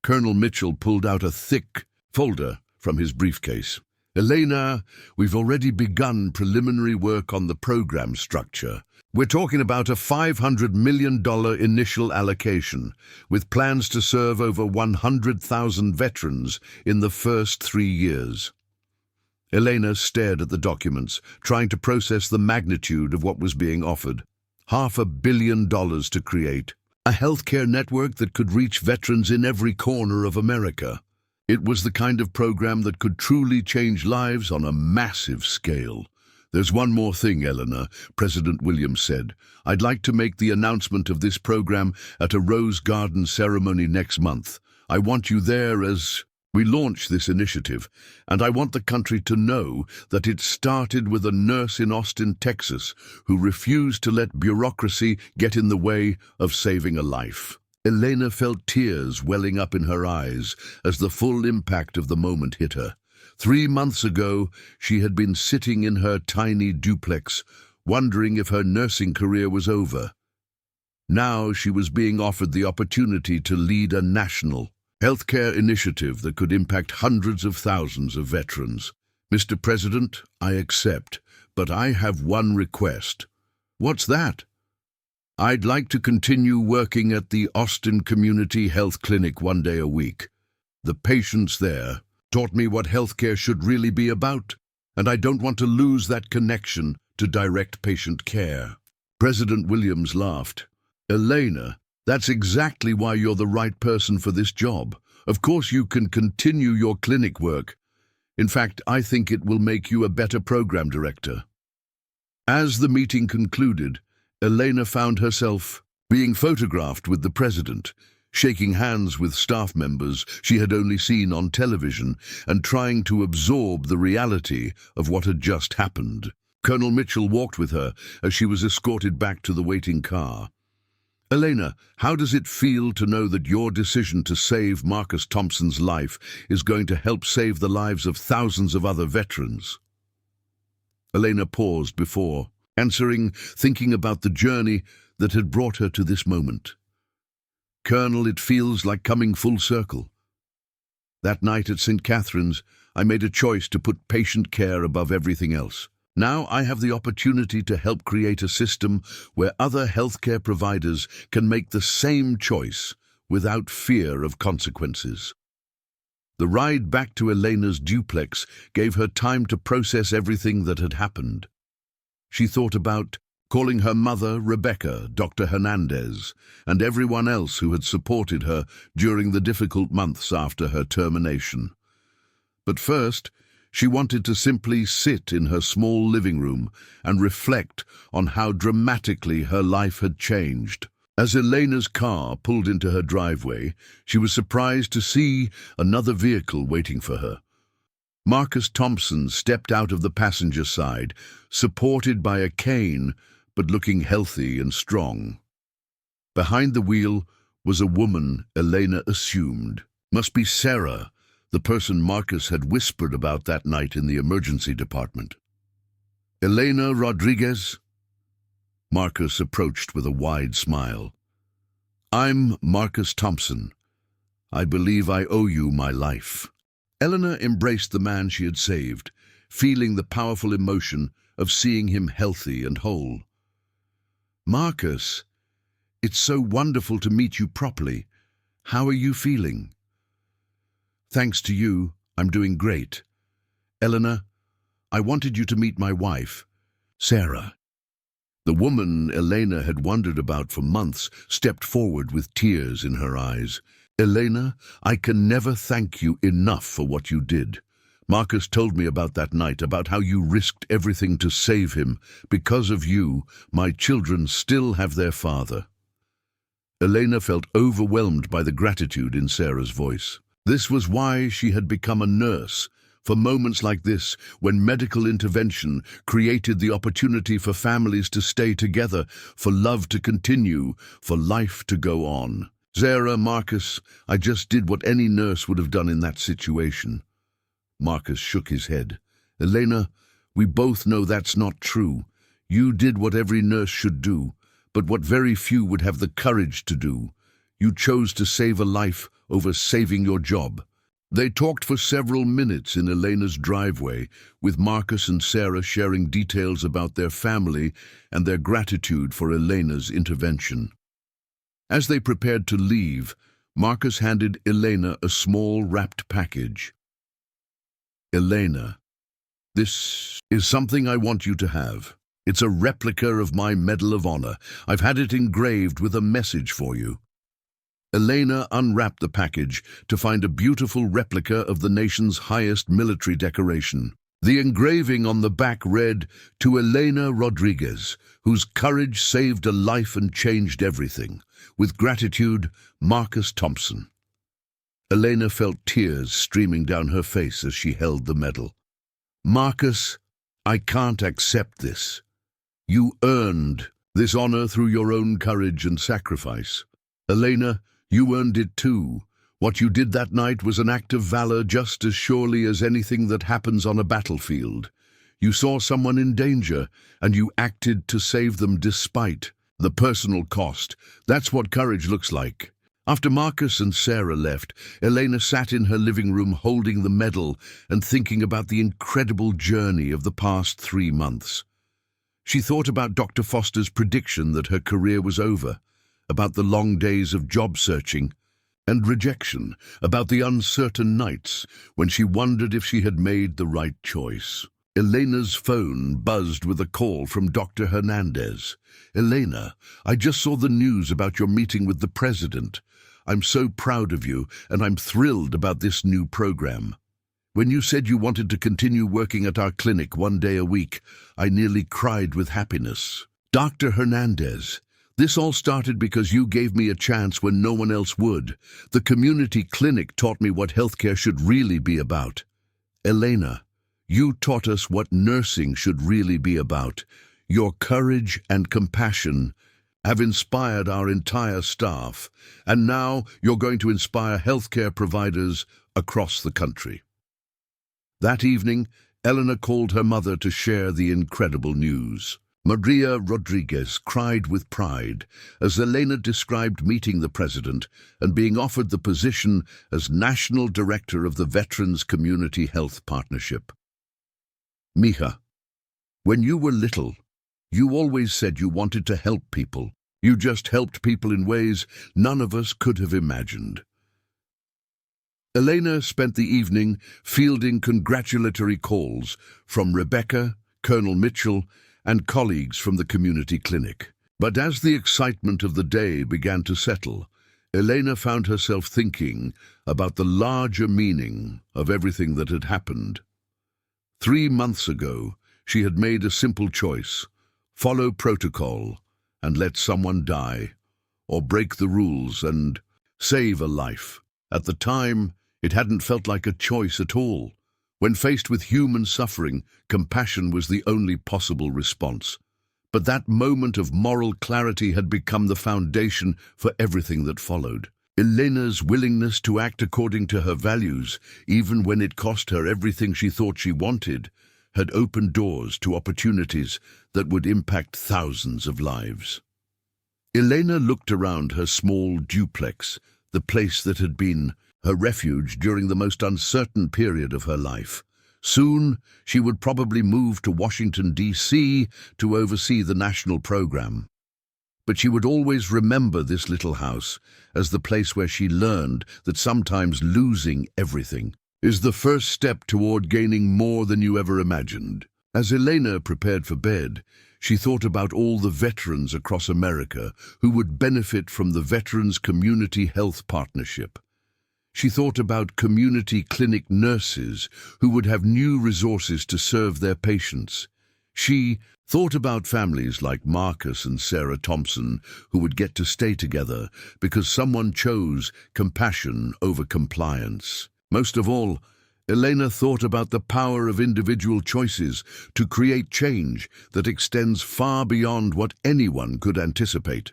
Colonel Mitchell pulled out a thick folder from his briefcase. Elena, we've already begun preliminary work on the program structure. We're talking about a $500 million initial allocation, with plans to serve over 100,000 veterans in the first 3 years. Elena stared at the documents, trying to process the magnitude of what was being offered. $500 million to create a healthcare network that could reach veterans in every corner of America. It was the kind of program that could truly change lives on a massive scale. "There's one more thing, Elena," President Williams said. "I'd like to make the announcement of this program at a Rose Garden ceremony next month. I want you there as we launch this initiative, and I want the country to know that it started with a nurse in Austin, Texas, who refused to let bureaucracy get in the way of saving a life." Elena felt tears welling up in her eyes as the full impact of the moment hit her. 3 months ago, she had been sitting in her tiny duplex, wondering if her nursing career was over. Now she was being offered the opportunity to lead a national healthcare initiative that could impact hundreds of thousands of veterans. "Mr. President, I accept, but I have one request." "What's that?" "I'd like to continue working at the Austin Community Health Clinic 1 day a week. The patients there taught me what healthcare should really be about, and I don't want to lose that connection to direct patient care." President Williams laughed. "Elena, that's exactly why you're the right person for this job. Of course you can continue your clinic work. In fact, I think it will make you a better program director." As the meeting concluded, Elena found herself being photographed with the president, shaking hands with staff members she had only seen on television, and trying to absorb the reality of what had just happened. Colonel Mitchell walked with her as she was escorted back to the waiting car. "Elena, how does it feel to know that your decision to save Marcus Thompson's life is going to help save the lives of thousands of other veterans?" Elena paused before answering, thinking about the journey that had brought her to this moment. "Colonel, it feels like coming full circle. That night at St. Catherine's, I made a choice to put patient care above everything else. Now I have the opportunity to help create a system where other healthcare providers can make the same choice without fear of consequences." The ride back to Elena's duplex gave her time to process everything that had happened. She thought about calling her mother, Rebecca, Dr. Hernandez, and everyone else who had supported her during the difficult months after her termination. But first, she wanted to simply sit in her small living room and reflect on how dramatically her life had changed. As Elena's car pulled into her driveway, she was surprised to see another vehicle waiting for her. Marcus Thompson stepped out of the passenger side, supported by a cane, but looking healthy and strong. Behind the wheel was a woman Elena assumed must be Sarah, the person Marcus had whispered about that night in the emergency department. "Elena Rodriguez?" Marcus approached with a wide smile. "I'm Marcus Thompson. I believe I owe you my life." Elena embraced the man she had saved, feeling the powerful emotion of seeing him healthy and whole. "Marcus, it's so wonderful to meet you properly. How are you feeling?" "Thanks to you, I'm doing great. Elena, I wanted you to meet my wife, Sarah." The woman Elena had wondered about for months stepped forward with tears in her eyes. "Elena, I can never thank you enough for what you did. Marcus told me about that night, about how you risked everything to save him. Because of you, my children still have their father." Elena felt overwhelmed by the gratitude in Sarah's voice. This was why she had become a nurse, for moments like this, when medical intervention created the opportunity for families to stay together, for love to continue, for life to go on. "Sarah, Marcus, I just did what any nurse would have done in that situation." Marcus shook his head. "Elena, we both know that's not true. You did what every nurse should do, but what very few would have the courage to do. You chose to save a life over saving your job. They talked for several minutes in Elena's driveway, with Marcus and Sarah sharing details about their family and their gratitude for Elena's intervention. As they prepared to leave, Marcus handed Elena a small wrapped package. "Elena, this is something I want you to have. It's a replica of my Medal of Honor. I've had it engraved with a message for you." Elena unwrapped the package to find a beautiful replica of the nation's highest military decoration. The engraving on the back read, "To Elena Rodriguez, whose courage saved a life and changed everything. With gratitude, Marcus Thompson." Elena felt tears streaming down her face as she held the medal. "Marcus, I can't accept this. You earned this honor through your own courage and sacrifice. Elena, you earned it too. What you did that night was an act of valor just as surely as anything that happens on a battlefield. You saw someone in danger, and you acted to save them despite the personal cost. That's what courage looks like." After Marcus and Sarah left, Elena sat in her living room holding the medal and thinking about the incredible journey of the past 3 months. She thought about Dr. Foster's prediction that her career was over, about the long days of job searching and rejection, about the uncertain nights when she wondered if she had made the right choice. Elena's phone buzzed with a call from Dr. Hernandez. "Elena, I just saw the news about your meeting with the president. I'm so proud of you, and I'm thrilled about this new program. When you said you wanted to continue working at our clinic 1 day a week, I nearly cried with happiness. Dr. Hernandez, this all started because you gave me a chance when no one else would. The community clinic taught me what healthcare should really be about. Elena, you taught us what nursing should really be about. Your courage and compassion have inspired our entire staff, and now you're going to inspire healthcare providers across the country." That evening, Elena called her mother to share the incredible news. Maria Rodriguez cried with pride as Elena described meeting the president and being offered the position as National Director of the Veterans Community Health Partnership. "Mija, when you were little, you always said you wanted to help people. You just helped people in ways none of us could have imagined." Elena spent the evening fielding congratulatory calls from Rebecca, Colonel Mitchell, and colleagues from the community clinic. But as the excitement of the day began to settle, Elena found herself thinking about the larger meaning of everything that had happened. 3 months ago, she had made a simple choice: follow protocol and let someone die, or break the rules and save a life. At the time, it hadn't felt like a choice at all. When faced with human suffering, compassion was the only possible response. But that moment of moral clarity had become the foundation for everything that followed. Elena's willingness to act according to her values, even when it cost her everything she thought she wanted, had opened doors to opportunities that would impact thousands of lives. Elena looked around her small duplex, the place that had been her refuge during the most uncertain period of her life. Soon, she would probably move to Washington, D.C. to oversee the national program. But she would always remember this little house as the place where she learned that sometimes losing everything is the first step toward gaining more than you ever imagined. As Elena prepared for bed, she thought about all the veterans across America who would benefit from the Veterans Community Health Partnership. She thought about community clinic nurses who would have new resources to serve their patients. She thought about families like Marcus and Sarah Thompson who would get to stay together because someone chose compassion over compliance. Most of all, Elena thought about the power of individual choices to create change that extends far beyond what anyone could anticipate.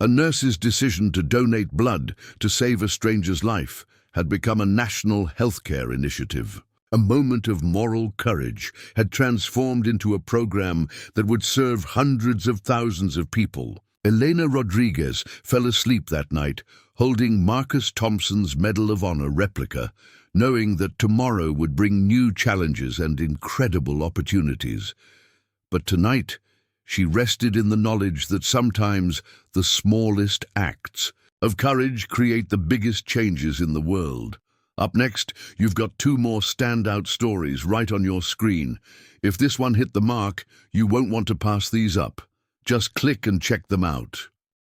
A nurse's decision to donate blood to save a stranger's life had become a national healthcare initiative. A moment of moral courage had transformed into a program that would serve hundreds of thousands of people. Elena Rodriguez fell asleep that night, holding Marcus Thompson's Medal of Honor replica, knowing that tomorrow would bring new challenges and incredible opportunities. But tonight, she rested in the knowledge that sometimes the smallest acts of courage create the biggest changes in the world. Up next, you've got two more standout stories right on your screen. If this one hit the mark, you won't want to pass these up. Just click and check them out.